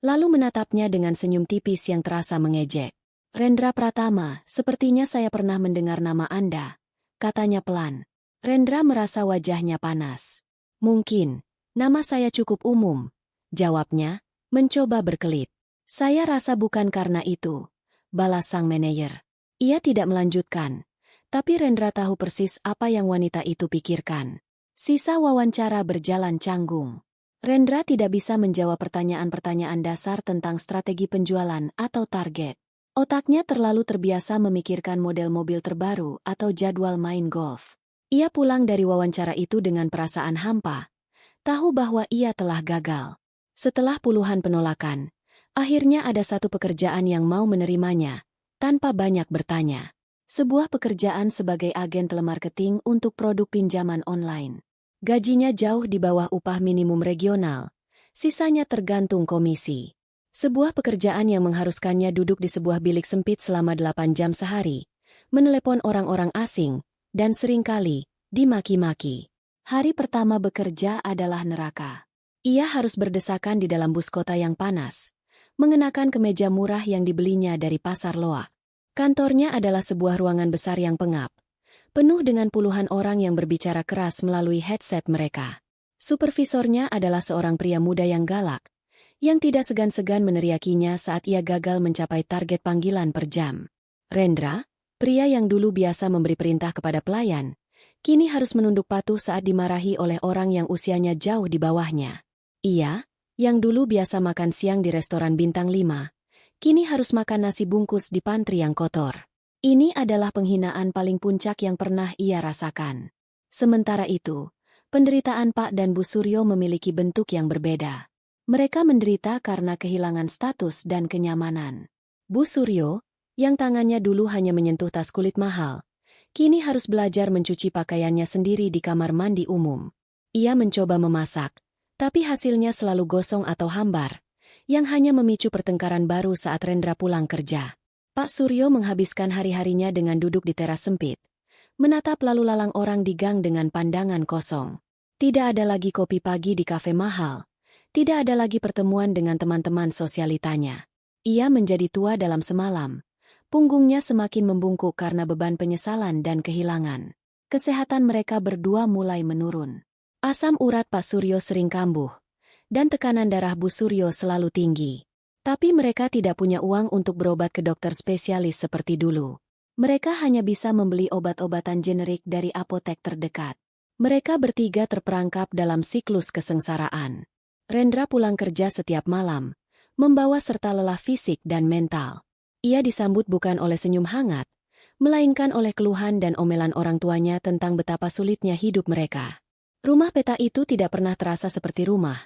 lalu menatapnya dengan senyum tipis yang terasa mengejek. Rendra Pratama, sepertinya saya pernah mendengar nama Anda, katanya pelan. Rendra merasa wajahnya panas. Mungkin, nama saya cukup umum, jawabnya, mencoba berkelit. Saya rasa bukan karena itu, balas sang manajer. Ia tidak melanjutkan, tapi Rendra tahu persis apa yang wanita itu pikirkan. Sisa wawancara berjalan canggung. Rendra tidak bisa menjawab pertanyaan-pertanyaan dasar tentang strategi penjualan atau target. Otaknya terlalu terbiasa memikirkan model mobil terbaru atau jadwal main golf. Ia pulang dari wawancara itu dengan perasaan hampa, tahu bahwa ia telah gagal. Setelah puluhan penolakan, akhirnya ada satu pekerjaan yang mau menerimanya, tanpa banyak bertanya. Sebuah pekerjaan sebagai agen telemarketing untuk produk pinjaman online. Gajinya jauh di bawah upah minimum regional, sisanya tergantung komisi. Sebuah pekerjaan yang mengharuskannya duduk di sebuah bilik sempit selama 8 jam sehari, menelepon orang-orang asing, dan seringkali dimaki-maki. Hari pertama bekerja adalah neraka. Ia harus berdesakan di dalam bus kota yang panas, mengenakan kemeja murah yang dibelinya dari pasar loak. Kantornya adalah sebuah ruangan besar yang pengap, penuh dengan puluhan orang yang berbicara keras melalui headset mereka. Supervisornya adalah seorang pria muda yang galak, yang tidak segan-segan meneriakinya saat ia gagal mencapai target panggilan per jam. Rendra, pria yang dulu biasa memberi perintah kepada pelayan, kini harus menunduk patuh saat dimarahi oleh orang yang usianya jauh di bawahnya. Ia, yang dulu biasa makan siang di restoran bintang 5, kini harus makan nasi bungkus di pantry yang kotor. Ini adalah penghinaan paling puncak yang pernah ia rasakan. Sementara itu, penderitaan Pak dan Bu Suryo memiliki bentuk yang berbeda. Mereka menderita karena kehilangan status dan kenyamanan. Bu Suryo, yang tangannya dulu hanya menyentuh tas kulit mahal, kini harus belajar mencuci pakaiannya sendiri di kamar mandi umum. Ia mencoba memasak, tapi hasilnya selalu gosong atau hambar, yang hanya memicu pertengkaran baru saat Rendra pulang kerja. Pak Suryo menghabiskan hari-harinya dengan duduk di teras sempit, menatap lalu lalang orang di gang dengan pandangan kosong. Tidak ada lagi kopi pagi di kafe mahal. Tidak ada lagi pertemuan dengan teman-teman sosialitanya. Ia menjadi tua dalam semalam. Punggungnya semakin membungkuk karena beban penyesalan dan kehilangan. Kesehatan mereka berdua mulai menurun. Asam urat Pak Suryo sering kambuh, dan tekanan darah Bu Suryo selalu tinggi. Tapi mereka tidak punya uang untuk berobat ke dokter spesialis seperti dulu. Mereka hanya bisa membeli obat-obatan generik dari apotek terdekat. Mereka bertiga terperangkap dalam siklus kesengsaraan. Rendra pulang kerja setiap malam, membawa serta lelah fisik dan mental. Ia disambut bukan oleh senyum hangat, melainkan oleh keluhan dan omelan orang tuanya tentang betapa sulitnya hidup mereka. Rumah peta itu tidak pernah terasa seperti rumah,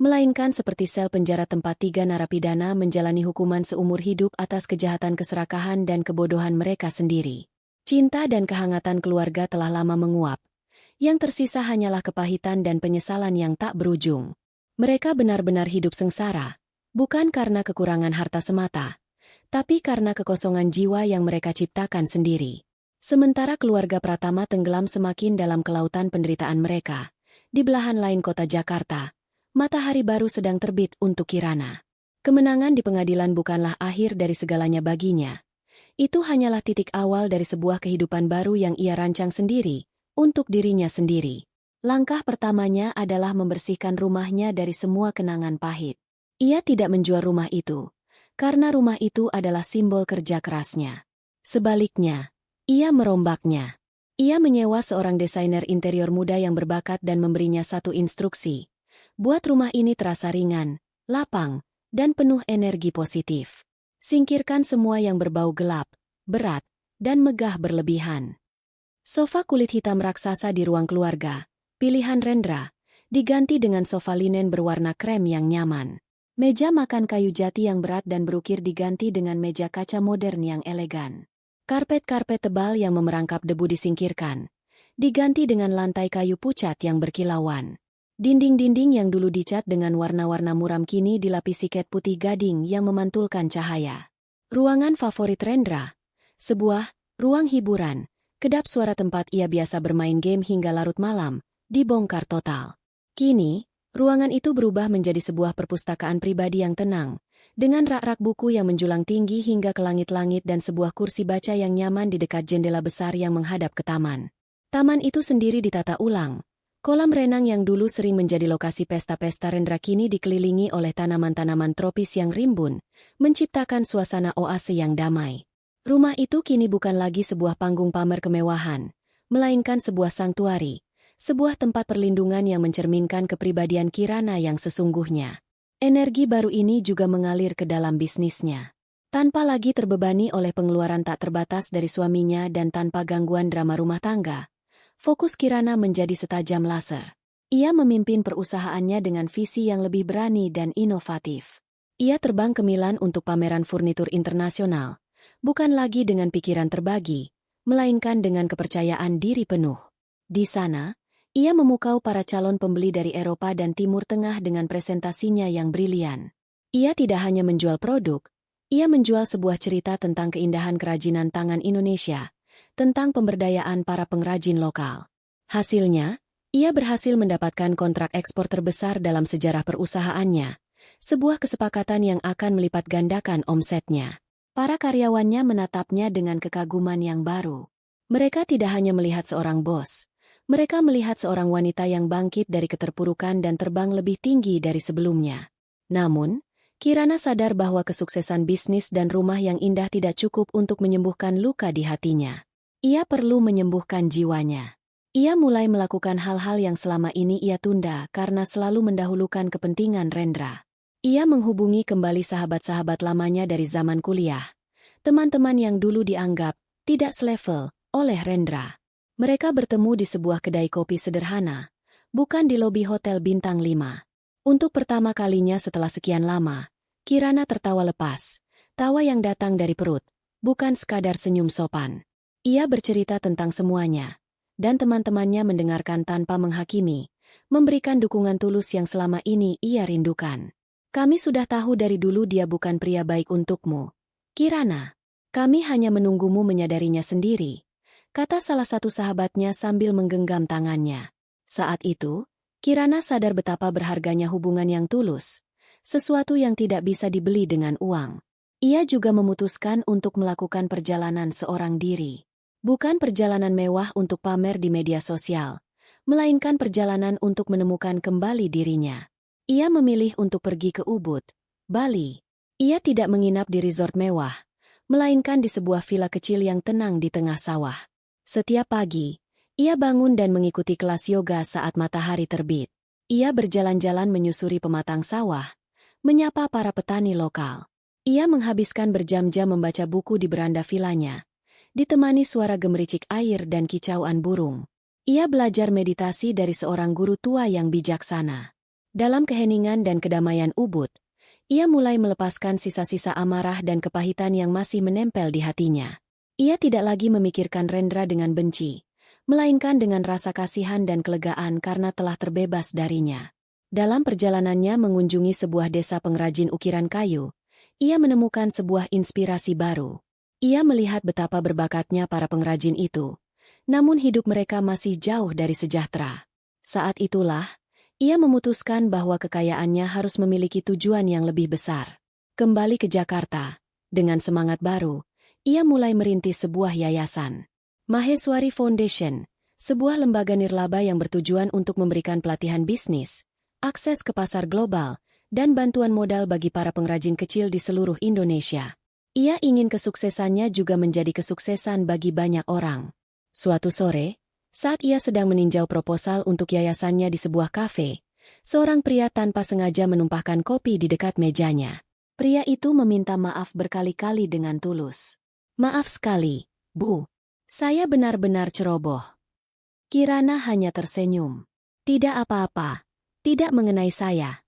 melainkan seperti sel penjara tempat 3 narapidana menjalani hukuman seumur hidup atas kejahatan keserakahan dan kebodohan mereka sendiri. Cinta dan kehangatan keluarga telah lama menguap. Yang tersisa hanyalah kepahitan dan penyesalan yang tak berujung. Mereka benar-benar hidup sengsara, bukan karena kekurangan harta semata, tapi karena kekosongan jiwa yang mereka ciptakan sendiri. Sementara keluarga Pratama tenggelam semakin dalam kelautan penderitaan mereka, di belahan lain kota Jakarta, matahari baru sedang terbit untuk Kirana. Kemenangan di pengadilan bukanlah akhir dari segalanya baginya. Itu hanyalah titik awal dari sebuah kehidupan baru yang ia rancang sendiri, untuk dirinya sendiri. Langkah pertamanya adalah membersihkan rumahnya dari semua kenangan pahit. Ia tidak menjual rumah itu, karena rumah itu adalah simbol kerja kerasnya. Sebaliknya, ia merombaknya. Ia menyewa seorang desainer interior muda yang berbakat dan memberinya satu instruksi. Buat rumah ini terasa ringan, lapang, dan penuh energi positif. Singkirkan semua yang berbau gelap, berat, dan megah berlebihan. Sofa kulit hitam raksasa di ruang keluarga, pilihan Rendra, diganti dengan sofa linen berwarna krem yang nyaman. Meja makan kayu jati yang berat dan berukir diganti dengan meja kaca modern yang elegan. Karpet-karpet tebal yang memerangkap debu disingkirkan, diganti dengan lantai kayu pucat yang berkilauan. Dinding-dinding yang dulu dicat dengan warna-warna muram kini dilapisi cat putih gading yang memantulkan cahaya. Ruangan favorit Rendra, sebuah ruang hiburan, kedap suara tempat ia biasa bermain game hingga larut malam, dibongkar total. Kini, ruangan itu berubah menjadi sebuah perpustakaan pribadi yang tenang, dengan rak-rak buku yang menjulang tinggi hingga ke langit-langit dan sebuah kursi baca yang nyaman di dekat jendela besar yang menghadap ke taman. Taman itu sendiri ditata ulang. Kolam renang yang dulu sering menjadi lokasi pesta-pesta Rendra kini dikelilingi oleh tanaman-tanaman tropis yang rimbun, menciptakan suasana oase yang damai. Rumah itu kini bukan lagi sebuah panggung pamer kemewahan, melainkan sebuah sanktuari. Sebuah tempat perlindungan yang mencerminkan kepribadian Kirana yang sesungguhnya. Energi baru ini juga mengalir ke dalam bisnisnya. Tanpa lagi terbebani oleh pengeluaran tak terbatas dari suaminya dan tanpa gangguan drama rumah tangga, fokus Kirana menjadi setajam laser. Ia memimpin perusahaannya dengan visi yang lebih berani dan inovatif. Ia terbang ke Milan untuk pameran furnitur internasional, bukan lagi dengan pikiran terbagi, melainkan dengan kepercayaan diri penuh. Di sana, ia memukau para calon pembeli dari Eropa dan Timur Tengah dengan presentasinya yang brilian. Ia tidak hanya menjual produk, ia menjual sebuah cerita tentang keindahan kerajinan tangan Indonesia, tentang pemberdayaan para pengrajin lokal. Hasilnya, ia berhasil mendapatkan kontrak ekspor terbesar dalam sejarah perusahaannya, sebuah kesepakatan yang akan melipat gandakan omsetnya. Para karyawannya menatapnya dengan kekaguman yang baru. Mereka tidak hanya melihat seorang bos, mereka melihat seorang wanita yang bangkit dari keterpurukan dan terbang lebih tinggi dari sebelumnya. Namun, Kirana sadar bahwa kesuksesan bisnis dan rumah yang indah tidak cukup untuk menyembuhkan luka di hatinya. Ia perlu menyembuhkan jiwanya. Ia mulai melakukan hal-hal yang selama ini ia tunda karena selalu mendahulukan kepentingan Rendra. Ia menghubungi kembali sahabat-sahabat lamanya dari zaman kuliah. Teman-teman yang dulu dianggap tidak selevel oleh Rendra. Mereka bertemu di sebuah kedai kopi sederhana, bukan di lobi hotel bintang 5. Untuk pertama kalinya setelah sekian lama, Kirana tertawa lepas, tawa yang datang dari perut, bukan sekadar senyum sopan. Ia bercerita tentang semuanya, dan teman-temannya mendengarkan tanpa menghakimi, memberikan dukungan tulus yang selama ini ia rindukan. Kami sudah tahu dari dulu dia bukan pria baik untukmu, Kirana. Kami hanya menunggumu menyadarinya sendiri, kata salah satu sahabatnya sambil menggenggam tangannya. Saat itu, Kirana sadar betapa berharganya hubungan yang tulus, sesuatu yang tidak bisa dibeli dengan uang. Ia juga memutuskan untuk melakukan perjalanan seorang diri. Bukan perjalanan mewah untuk pamer di media sosial, melainkan perjalanan untuk menemukan kembali dirinya. Ia memilih untuk pergi ke Ubud, Bali. Ia tidak menginap di resort mewah, melainkan di sebuah villa kecil yang tenang di tengah sawah. Setiap pagi, ia bangun dan mengikuti kelas yoga saat matahari terbit. Ia berjalan-jalan menyusuri pematang sawah, menyapa para petani lokal. Ia menghabiskan berjam-jam membaca buku di beranda villanya, ditemani suara gemericik air dan kicauan burung. Ia belajar meditasi dari seorang guru tua yang bijaksana. Dalam keheningan dan kedamaian Ubud, ia mulai melepaskan sisa-sisa amarah dan kepahitan yang masih menempel di hatinya. Ia tidak lagi memikirkan Rendra dengan benci, melainkan dengan rasa kasihan dan kelegaan karena telah terbebas darinya. Dalam perjalanannya mengunjungi sebuah desa pengrajin ukiran kayu, ia menemukan sebuah inspirasi baru. Ia melihat betapa berbakatnya para pengrajin itu, namun hidup mereka masih jauh dari sejahtera. Saat itulah, ia memutuskan bahwa kekayaannya harus memiliki tujuan yang lebih besar. Kembali ke Jakarta, dengan semangat baru, ia mulai merintis sebuah yayasan. Maheswari Foundation, sebuah lembaga nirlaba yang bertujuan untuk memberikan pelatihan bisnis, akses ke pasar global, dan bantuan modal bagi para pengrajin kecil di seluruh Indonesia. Ia ingin kesuksesannya juga menjadi kesuksesan bagi banyak orang. Suatu sore, saat ia sedang meninjau proposal untuk yayasannya di sebuah kafe, seorang pria tanpa sengaja menumpahkan kopi di dekat mejanya. Pria itu meminta maaf berkali-kali dengan tulus. "Maaf sekali, Bu. Saya benar-benar ceroboh." Kirana hanya tersenyum. "Tidak apa-apa. Tidak mengenai saya."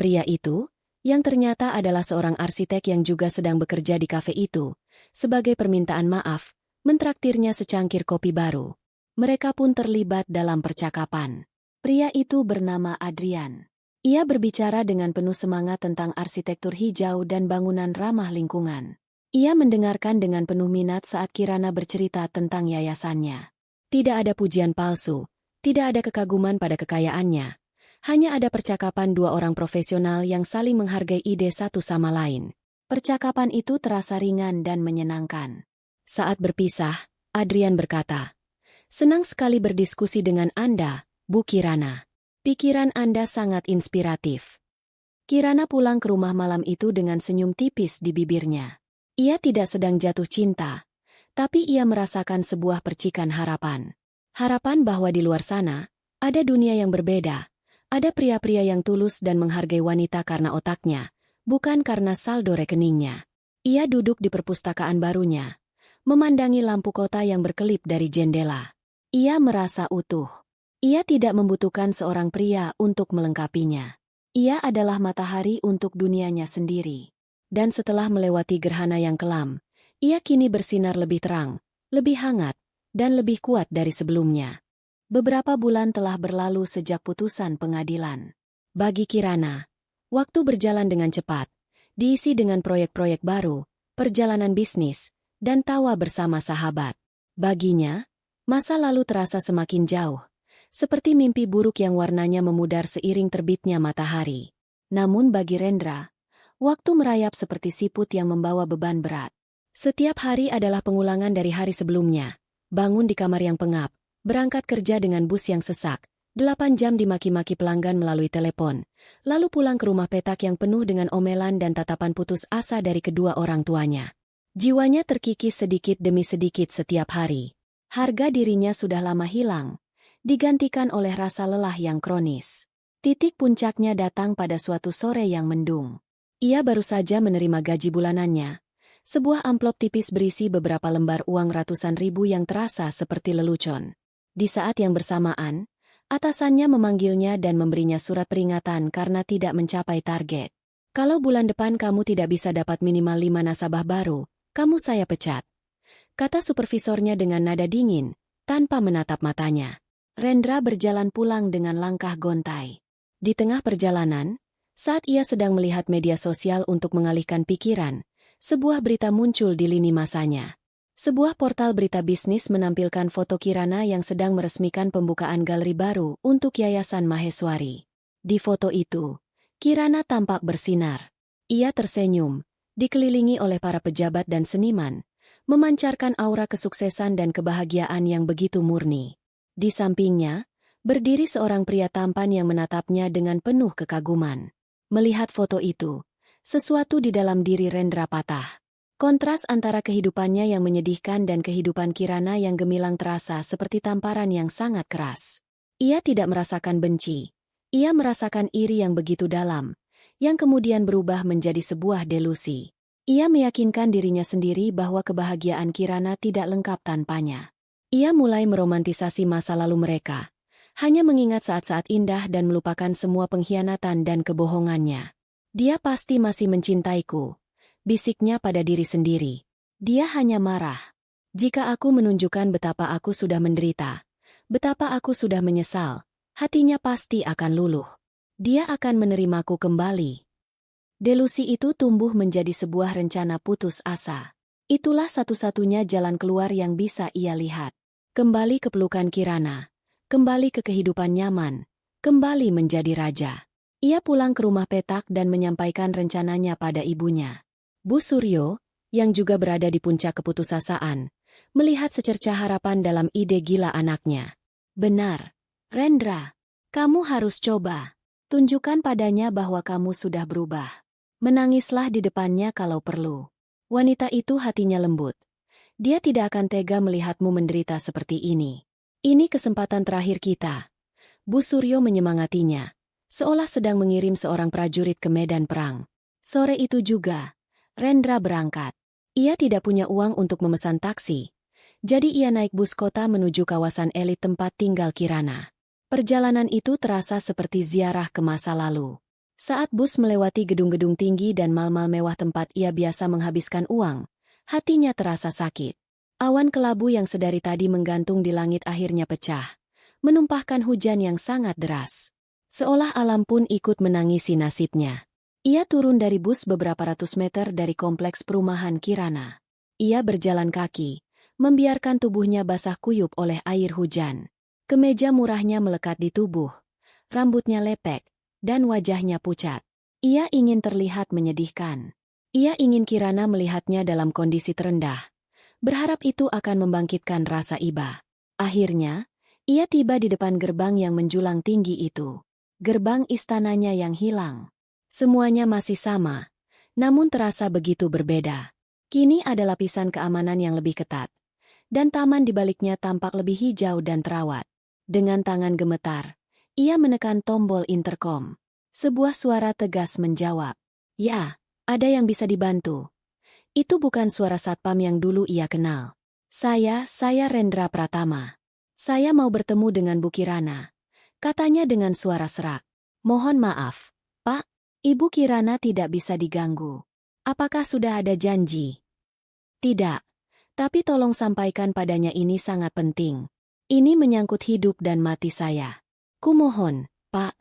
Pria itu, yang ternyata adalah seorang arsitek yang juga sedang bekerja di kafe itu, sebagai permintaan maaf, mentraktirnya secangkir kopi baru. Mereka pun terlibat dalam percakapan. Pria itu bernama Adrian. Ia berbicara dengan penuh semangat tentang arsitektur hijau dan bangunan ramah lingkungan. Ia mendengarkan dengan penuh minat saat Kirana bercerita tentang yayasannya. Tidak ada pujian palsu, tidak ada kekaguman pada kekayaannya. Hanya ada percakapan dua orang profesional yang saling menghargai ide satu sama lain. Percakapan itu terasa ringan dan menyenangkan. Saat berpisah, Adrian berkata, "Senang sekali berdiskusi dengan Anda, Bu Kirana. Pikiran Anda sangat inspiratif." Kirana pulang ke rumah malam itu dengan senyum tipis di bibirnya. Ia tidak sedang jatuh cinta, tapi ia merasakan sebuah percikan harapan. Harapan bahwa di luar sana, ada dunia yang berbeda. Ada pria-pria yang tulus dan menghargai wanita karena otaknya, bukan karena saldo rekeningnya. Ia duduk di perpustakaan barunya, memandangi lampu kota yang berkelip dari jendela. Ia merasa utuh. Ia tidak membutuhkan seorang pria untuk melengkapinya. Ia adalah matahari untuk dunianya sendiri. Dan setelah melewati gerhana yang kelam, ia kini bersinar lebih terang, lebih hangat, dan lebih kuat dari sebelumnya. Beberapa bulan telah berlalu sejak putusan pengadilan. Bagi Kirana, Waktu berjalan dengan cepat, diisi dengan proyek-proyek baru, perjalanan bisnis, dan tawa bersama sahabat. Baginya, masa lalu terasa semakin jauh, seperti mimpi buruk yang warnanya memudar seiring terbitnya matahari. Namun bagi Rendra, waktu merayap seperti siput yang membawa beban berat. Setiap hari adalah pengulangan dari hari sebelumnya. Bangun di kamar yang pengap, berangkat kerja dengan bus yang sesak, 8 jam dimaki-maki pelanggan melalui telepon, lalu pulang ke rumah petak yang penuh dengan omelan dan tatapan putus asa dari kedua orang tuanya. Jiwanya terkikis sedikit demi sedikit setiap hari. Harga dirinya sudah lama hilang, digantikan oleh rasa lelah yang kronis. Titik puncaknya datang pada suatu sore yang mendung. Ia baru saja menerima gaji bulanannya. Sebuah amplop tipis berisi beberapa lembar uang ratusan ribu yang terasa seperti lelucon. Di saat yang bersamaan, atasannya memanggilnya dan memberinya surat peringatan karena tidak mencapai target. Kalau bulan depan kamu tidak bisa dapat minimal 5 nasabah baru, kamu saya pecat. Kata supervisornya dengan nada dingin, tanpa menatap matanya. Rendra berjalan pulang dengan langkah gontai. Di tengah perjalanan, saat ia sedang melihat media sosial untuk mengalihkan pikiran, sebuah berita muncul di lini masanya. Sebuah portal berita bisnis menampilkan foto Kirana yang sedang meresmikan pembukaan galeri baru untuk Yayasan Maheswari. Di foto itu, Kirana tampak bersinar. Ia tersenyum, dikelilingi oleh para pejabat dan seniman, memancarkan aura kesuksesan dan kebahagiaan yang begitu murni. Di sampingnya, berdiri seorang pria tampan yang menatapnya dengan penuh kekaguman. Melihat foto itu, sesuatu di dalam diri Rendra patah. Kontras antara kehidupannya yang menyedihkan dan kehidupan Kirana yang gemilang terasa seperti tamparan yang sangat keras. Ia tidak merasakan benci. Ia merasakan iri yang begitu dalam, yang kemudian berubah menjadi sebuah delusi. Ia meyakinkan dirinya sendiri bahwa kebahagiaan Kirana tidak lengkap tanpanya. Ia mulai meromantisasi masa lalu mereka, hanya mengingat saat-saat indah dan melupakan semua pengkhianatan dan kebohongannya. Dia pasti masih mencintaiku, bisiknya pada diri sendiri. Dia hanya marah. Jika aku menunjukkan betapa aku sudah menderita, betapa aku sudah menyesal, hatinya pasti akan luluh. Dia akan menerimaku kembali. Delusi itu tumbuh menjadi sebuah rencana putus asa. Itulah satu-satunya jalan keluar yang bisa ia lihat. Kembali ke pelukan Kirana, kembali ke kehidupan nyaman, kembali menjadi raja. Ia pulang ke rumah petak dan menyampaikan rencananya pada ibunya. Bu Suryo, yang juga berada di puncak keputusasaan, melihat secercah harapan dalam ide gila anaknya. Benar, Rendra, kamu harus coba. Tunjukkan padanya bahwa kamu sudah berubah. Menangislah di depannya kalau perlu. Wanita itu hatinya lembut. Dia tidak akan tega melihatmu menderita seperti ini. Ini kesempatan terakhir kita. Bu Suryo menyemangatinya, seolah sedang mengirim seorang prajurit ke medan perang. Sore itu juga, Rendra berangkat. Ia tidak punya uang untuk memesan taksi, jadi ia naik bus kota menuju kawasan elit tempat tinggal Kirana. Perjalanan itu terasa seperti ziarah ke masa lalu. Saat bus melewati gedung-gedung tinggi dan mal-mal mewah tempat ia biasa menghabiskan uang, hatinya terasa sakit. Awan kelabu yang sedari tadi menggantung di langit akhirnya pecah, menumpahkan hujan yang sangat deras. Seolah alam pun ikut menangisi nasibnya. Ia turun dari bus beberapa ratus meter dari kompleks perumahan Kirana. Ia berjalan kaki, membiarkan tubuhnya basah kuyup oleh air hujan. Kemeja murahnya melekat di tubuh, rambutnya lepek, dan wajahnya pucat. Ia ingin terlihat menyedihkan. Ia ingin Kirana melihatnya dalam kondisi terendah, berharap itu akan membangkitkan rasa iba. Akhirnya, ia tiba di depan gerbang yang menjulang tinggi itu. Gerbang istananya yang hilang. Semuanya masih sama, namun terasa begitu berbeda. Kini ada lapisan keamanan yang lebih ketat, dan taman di baliknya tampak lebih hijau dan terawat. Dengan tangan gemetar, ia menekan tombol interkom. Sebuah suara tegas menjawab, "Ya, ada yang bisa dibantu." Itu bukan suara satpam yang dulu ia kenal. Saya Rendra Pratama. Saya mau bertemu dengan Bu Kirana," katanya dengan suara serak. "Mohon maaf, Pak, Ibu Kirana tidak bisa diganggu. Apakah sudah ada janji?" "Tidak, tapi tolong sampaikan padanya ini sangat penting. Ini menyangkut hidup dan mati saya." "Kumohon, Pak,"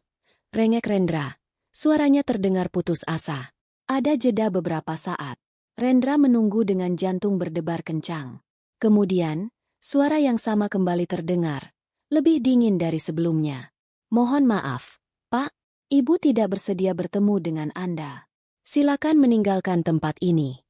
rengek Rendra. Suaranya terdengar putus asa. Ada jeda beberapa saat. Rendra menunggu dengan jantung berdebar kencang. Kemudian, suara yang sama kembali terdengar, lebih dingin dari sebelumnya. Mohon maaf, Pak, Ibu tidak bersedia bertemu dengan Anda. Silakan meninggalkan tempat ini.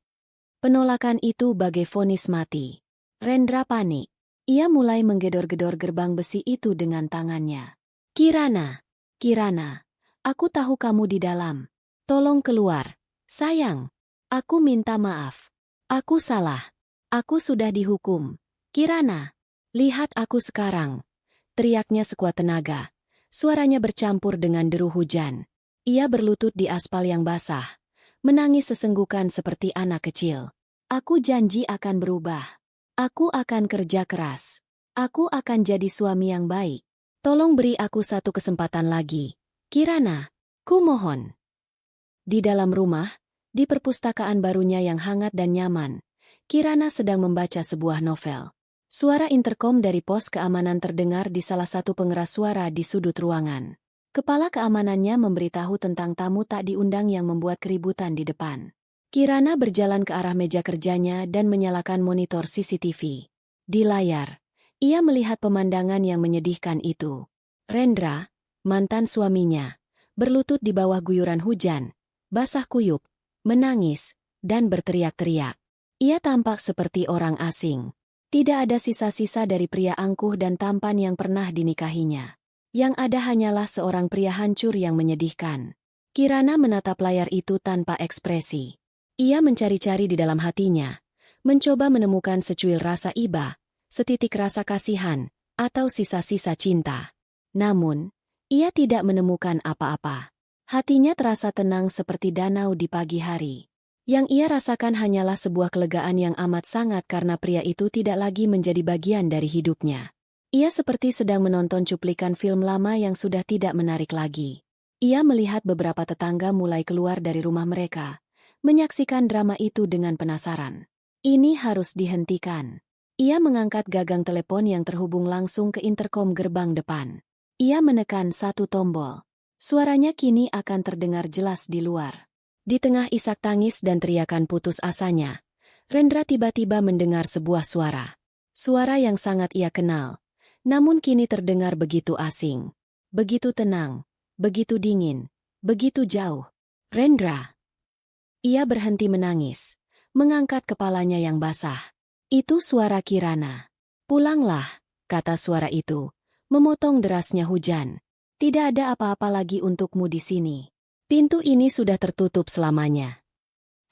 Penolakan itu bagai vonis mati. Rendra panik. Ia mulai menggedor-gedor gerbang besi itu dengan tangannya. Kirana, Kirana, aku tahu kamu di dalam. Tolong keluar. Sayang, aku minta maaf. Aku salah. Aku sudah dihukum. Kirana, lihat aku sekarang. Teriaknya sekuat tenaga. Suaranya bercampur dengan deru hujan. Ia berlutut di aspal yang basah. Menangis sesenggukan seperti anak kecil. Aku janji akan berubah. Aku akan kerja keras. Aku akan jadi suami yang baik. Tolong beri aku satu kesempatan lagi. Kirana, ku mohon. Di dalam rumah, di perpustakaan barunya yang hangat dan nyaman, Kirana sedang membaca sebuah novel. Suara interkom dari pos keamanan terdengar di salah satu pengeras suara di sudut ruangan. Kepala keamanannya memberitahu tentang tamu tak diundang yang membuat keributan di depan. Kirana berjalan ke arah meja kerjanya dan menyalakan monitor CCTV. Di layar, ia melihat pemandangan yang menyedihkan itu. Rendra, mantan suaminya, berlutut di bawah guyuran hujan, basah kuyup, menangis, dan berteriak-teriak. Ia tampak seperti orang asing. Tidak ada sisa-sisa dari pria angkuh dan tampan yang pernah dinikahinya. Yang ada hanyalah seorang pria hancur yang menyedihkan. Kirana menatap layar itu tanpa ekspresi. Ia mencari-cari di dalam hatinya, mencoba menemukan secuil rasa iba, setitik rasa kasihan, atau sisa-sisa cinta. Namun, ia tidak menemukan apa-apa. Hatinya terasa tenang seperti danau di pagi hari. Yang ia rasakan hanyalah sebuah kelegaan yang amat sangat karena pria itu tidak lagi menjadi bagian dari hidupnya. Ia seperti sedang menonton cuplikan film lama yang sudah tidak menarik lagi. Ia melihat beberapa tetangga mulai keluar dari rumah mereka, menyaksikan drama itu dengan penasaran. Ini harus dihentikan. Ia mengangkat gagang telepon yang terhubung langsung ke interkom gerbang depan. Ia menekan satu tombol. Suaranya kini akan terdengar jelas di luar. Di tengah isak tangis dan teriakan putus asanya, Rendra tiba-tiba mendengar sebuah suara. Suara yang sangat ia kenal. Namun kini terdengar begitu asing, begitu tenang, begitu dingin, begitu jauh. Rendra. Ia berhenti menangis, mengangkat kepalanya yang basah. Itu suara Kirana. Pulanglah, kata suara itu, memotong derasnya hujan. Tidak ada apa-apa lagi untukmu di sini. Pintu ini sudah tertutup selamanya.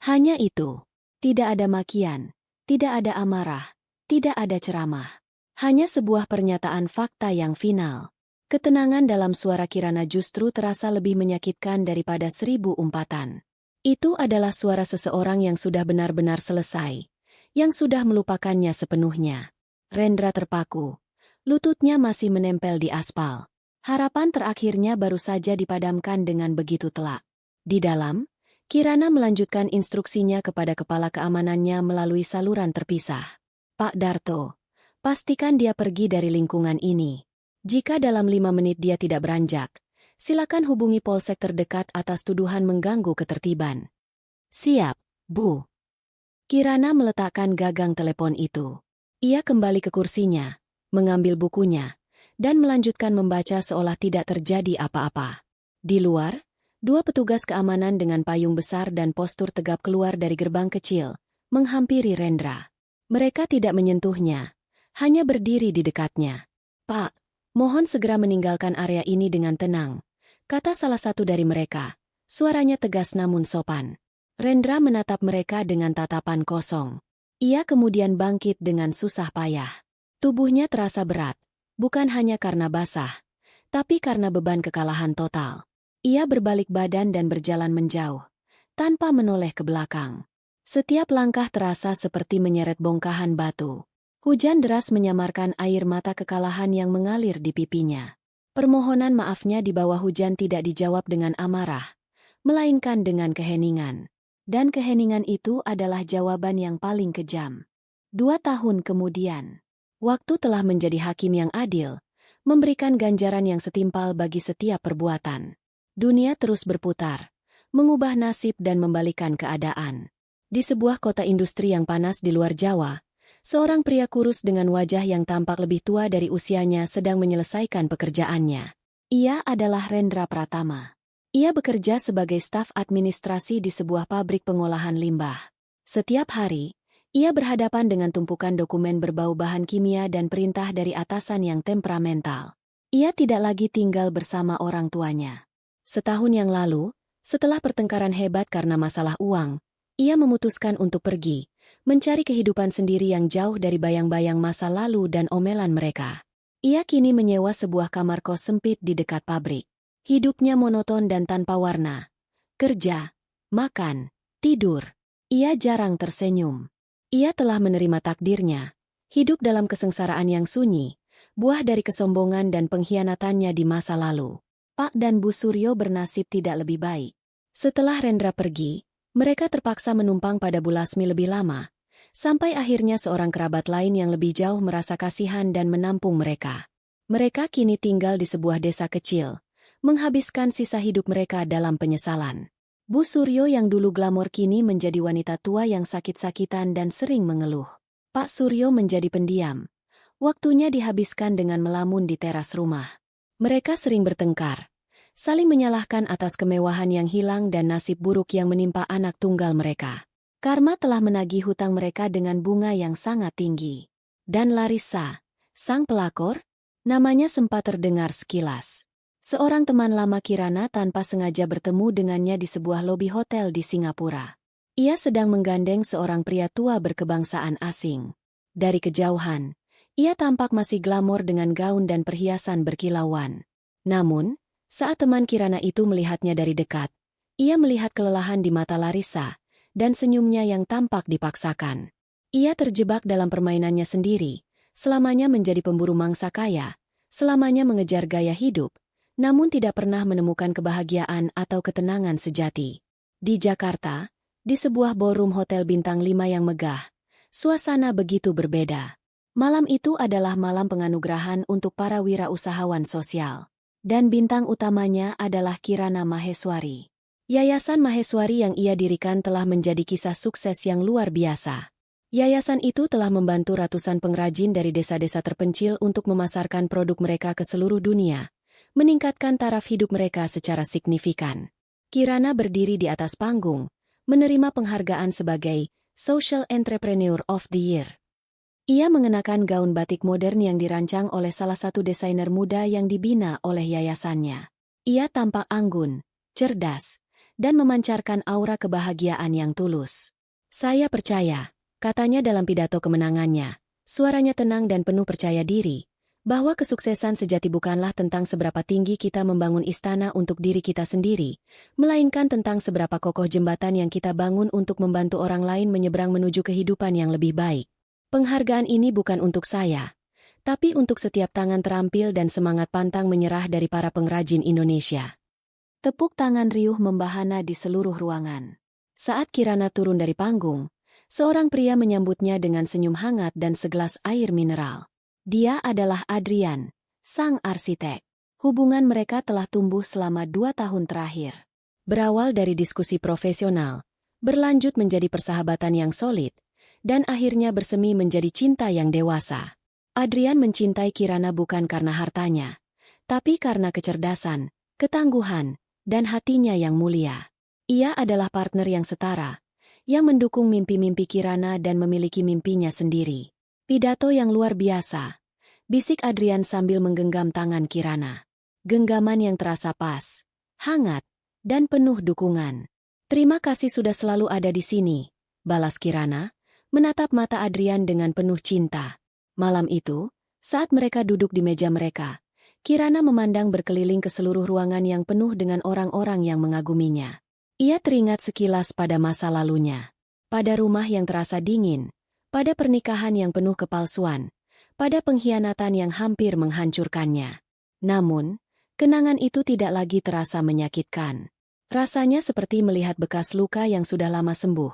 Hanya itu. Tidak ada makian, tidak ada amarah, tidak ada ceramah. Hanya sebuah pernyataan fakta yang final. Ketenangan dalam suara Kirana justru terasa lebih menyakitkan daripada 1000 umpatan. Itu adalah suara seseorang yang sudah benar-benar selesai, yang sudah melupakannya sepenuhnya. Rendra terpaku. Lututnya masih menempel di aspal. Harapan terakhirnya baru saja dipadamkan dengan begitu telak. Di dalam, Kirana melanjutkan instruksinya kepada kepala keamanannya melalui saluran terpisah. Pak Darto, pastikan dia pergi dari lingkungan ini. Jika dalam 5 menit dia tidak beranjak, silakan hubungi polsek terdekat atas tuduhan mengganggu ketertiban. Siap, Bu. Kirana meletakkan gagang telepon itu. Ia kembali ke kursinya, mengambil bukunya, dan melanjutkan membaca seolah tidak terjadi apa-apa. Di luar, 2 petugas keamanan dengan payung besar dan postur tegap keluar dari gerbang kecil, menghampiri Rendra. Mereka tidak menyentuhnya, hanya berdiri di dekatnya. Pak, mohon segera meninggalkan area ini dengan tenang, kata salah satu dari mereka. Suaranya tegas namun sopan. Rendra menatap mereka dengan tatapan kosong. Ia kemudian bangkit dengan susah payah. Tubuhnya terasa berat, bukan hanya karena basah, tapi karena beban kekalahan total. Ia berbalik badan dan berjalan menjauh, tanpa menoleh ke belakang. Setiap langkah terasa seperti menyeret bongkahan batu. Hujan deras menyamarkan air mata kekalahan yang mengalir di pipinya. Permohonan maafnya di bawah hujan tidak dijawab dengan amarah, melainkan dengan keheningan. Dan keheningan itu adalah jawaban yang paling kejam. 2 tahun kemudian, waktu telah menjadi hakim yang adil, memberikan ganjaran yang setimpal bagi setiap perbuatan. Dunia terus berputar, mengubah nasib dan membalikan keadaan. Di sebuah kota industri yang panas di luar Jawa, seorang pria kurus dengan wajah yang tampak lebih tua dari usianya sedang menyelesaikan pekerjaannya. Ia adalah Rendra Pratama. Ia bekerja sebagai staf administrasi di sebuah pabrik pengolahan limbah. Setiap hari, ia berhadapan dengan tumpukan dokumen berbau bahan kimia dan perintah dari atasan yang temperamental. Ia tidak lagi tinggal bersama orang tuanya. Setahun yang lalu, setelah pertengkaran hebat karena masalah uang, ia memutuskan untuk pergi, mencari kehidupan sendiri yang jauh dari bayang-bayang masa lalu dan omelan mereka. Ia kini menyewa sebuah kamar kos sempit di dekat pabrik. Hidupnya monoton dan tanpa warna. Kerja, makan, tidur. Ia jarang tersenyum. Ia telah menerima takdirnya, hidup dalam kesengsaraan yang sunyi, buah dari kesombongan dan pengkhianatannya di masa lalu. Pak dan Bu Suryo bernasib tidak lebih baik. Setelah Rendra pergi, mereka terpaksa menumpang pada Bu Lasmi lebih lama, sampai akhirnya seorang kerabat lain yang lebih jauh merasa kasihan dan menampung mereka. Mereka kini tinggal di sebuah desa kecil, menghabiskan sisa hidup mereka dalam penyesalan. Bu Suryo yang dulu glamor kini menjadi wanita tua yang sakit-sakitan dan sering mengeluh. Pak Suryo menjadi pendiam. Waktunya dihabiskan dengan melamun di teras rumah. Mereka sering bertengkar, saling menyalahkan atas kemewahan yang hilang dan nasib buruk yang menimpa anak tunggal mereka. Karma telah menagih hutang mereka dengan bunga yang sangat tinggi. Dan Larissa, sang pelakor, namanya sempat terdengar sekilas. Seorang teman lama Kirana tanpa sengaja bertemu dengannya di sebuah lobi hotel di Singapura. Ia sedang menggandeng seorang pria tua berkebangsaan asing. Dari kejauhan, ia tampak masih glamor dengan gaun dan perhiasan berkilauan. Namun, saat teman Kirana itu melihatnya dari dekat, ia melihat kelelahan di mata Larissa, dan senyumnya yang tampak dipaksakan. Ia terjebak dalam permainannya sendiri, selamanya menjadi pemburu mangsa kaya, selamanya mengejar gaya hidup, namun tidak pernah menemukan kebahagiaan atau ketenangan sejati. Di Jakarta, di sebuah ballroom hotel bintang 5 yang megah, suasana begitu berbeda. Malam itu adalah malam penganugerahan untuk para wirausahawan sosial. Dan bintang utamanya adalah Kirana Maheswari. Yayasan Maheswari yang ia dirikan telah menjadi kisah sukses yang luar biasa. Yayasan itu telah membantu ratusan pengrajin dari desa-desa terpencil untuk memasarkan produk mereka ke seluruh dunia, meningkatkan taraf hidup mereka secara signifikan. Kirana berdiri di atas panggung, menerima penghargaan sebagai Social Entrepreneur of the Year. Ia mengenakan gaun batik modern yang dirancang oleh salah satu desainer muda yang dibina oleh yayasannya. Ia tampak anggun, cerdas, dan memancarkan aura kebahagiaan yang tulus. Saya percaya, katanya dalam pidato kemenangannya, suaranya tenang dan penuh percaya diri, bahwa kesuksesan sejati bukanlah tentang seberapa tinggi kita membangun istana untuk diri kita sendiri, melainkan tentang seberapa kokoh jembatan yang kita bangun untuk membantu orang lain menyeberang menuju kehidupan yang lebih baik. Penghargaan ini bukan untuk saya, tapi untuk setiap tangan terampil dan semangat pantang menyerah dari para pengrajin Indonesia. Tepuk tangan riuh membahana di seluruh ruangan. Saat Kirana turun dari panggung, seorang pria menyambutnya dengan senyum hangat dan segelas air mineral. Dia adalah Adrian, sang arsitek. Hubungan mereka telah tumbuh selama 2 tahun terakhir. Berawal dari diskusi profesional, berlanjut menjadi persahabatan yang solid, dan akhirnya bersemi menjadi cinta yang dewasa. Adrian mencintai Kirana bukan karena hartanya, tapi karena kecerdasan, ketangguhan, dan hatinya yang mulia. Ia adalah partner yang setara, yang mendukung mimpi-mimpi Kirana dan memiliki mimpinya sendiri. Pidato yang luar biasa, bisik Adrian sambil menggenggam tangan Kirana. Genggaman yang terasa pas, hangat, dan penuh dukungan. Terima kasih sudah selalu ada di sini, balas Kirana, menatap mata Adrian dengan penuh cinta. Malam itu, saat mereka duduk di meja mereka, Kirana memandang berkeliling ke seluruh ruangan yang penuh dengan orang-orang yang mengaguminya. Ia teringat sekilas pada masa lalunya. Pada rumah yang terasa dingin, pada pernikahan yang penuh kepalsuan, pada pengkhianatan yang hampir menghancurkannya. Namun, kenangan itu tidak lagi terasa menyakitkan. Rasanya seperti melihat bekas luka yang sudah lama sembuh.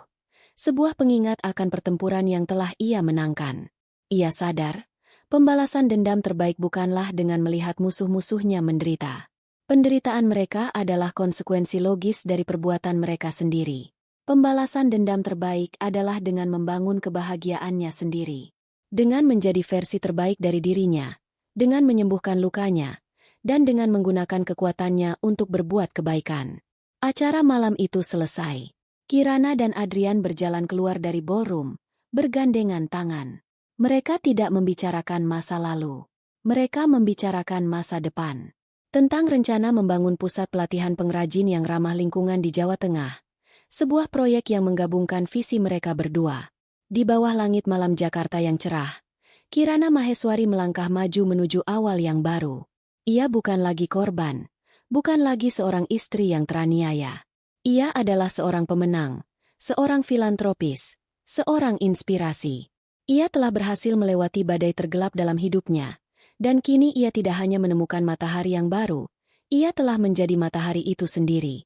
Sebuah pengingat akan pertempuran yang telah ia menangkan. Ia sadar, pembalasan dendam terbaik bukanlah dengan melihat musuh-musuhnya menderita. Penderitaan mereka adalah konsekuensi logis dari perbuatan mereka sendiri. Pembalasan dendam terbaik adalah dengan membangun kebahagiaannya sendiri. Dengan menjadi versi terbaik dari dirinya, dengan menyembuhkan lukanya, dan dengan menggunakan kekuatannya untuk berbuat kebaikan. Acara malam itu selesai. Kirana dan Adrian berjalan keluar dari ballroom, bergandengan tangan. Mereka tidak membicarakan masa lalu. Mereka membicarakan masa depan. Tentang rencana membangun pusat pelatihan pengrajin yang ramah lingkungan di Jawa Tengah. Sebuah proyek yang menggabungkan visi mereka berdua. Di bawah langit malam Jakarta yang cerah, Kirana Maheswari melangkah maju menuju awal yang baru. Ia bukan lagi korban, bukan lagi seorang istri yang teraniaya. Ia adalah seorang pemenang, seorang filantropis, seorang inspirasi. Ia telah berhasil melewati badai tergelap dalam hidupnya. Dan kini ia tidak hanya menemukan matahari yang baru, ia telah menjadi matahari itu sendiri.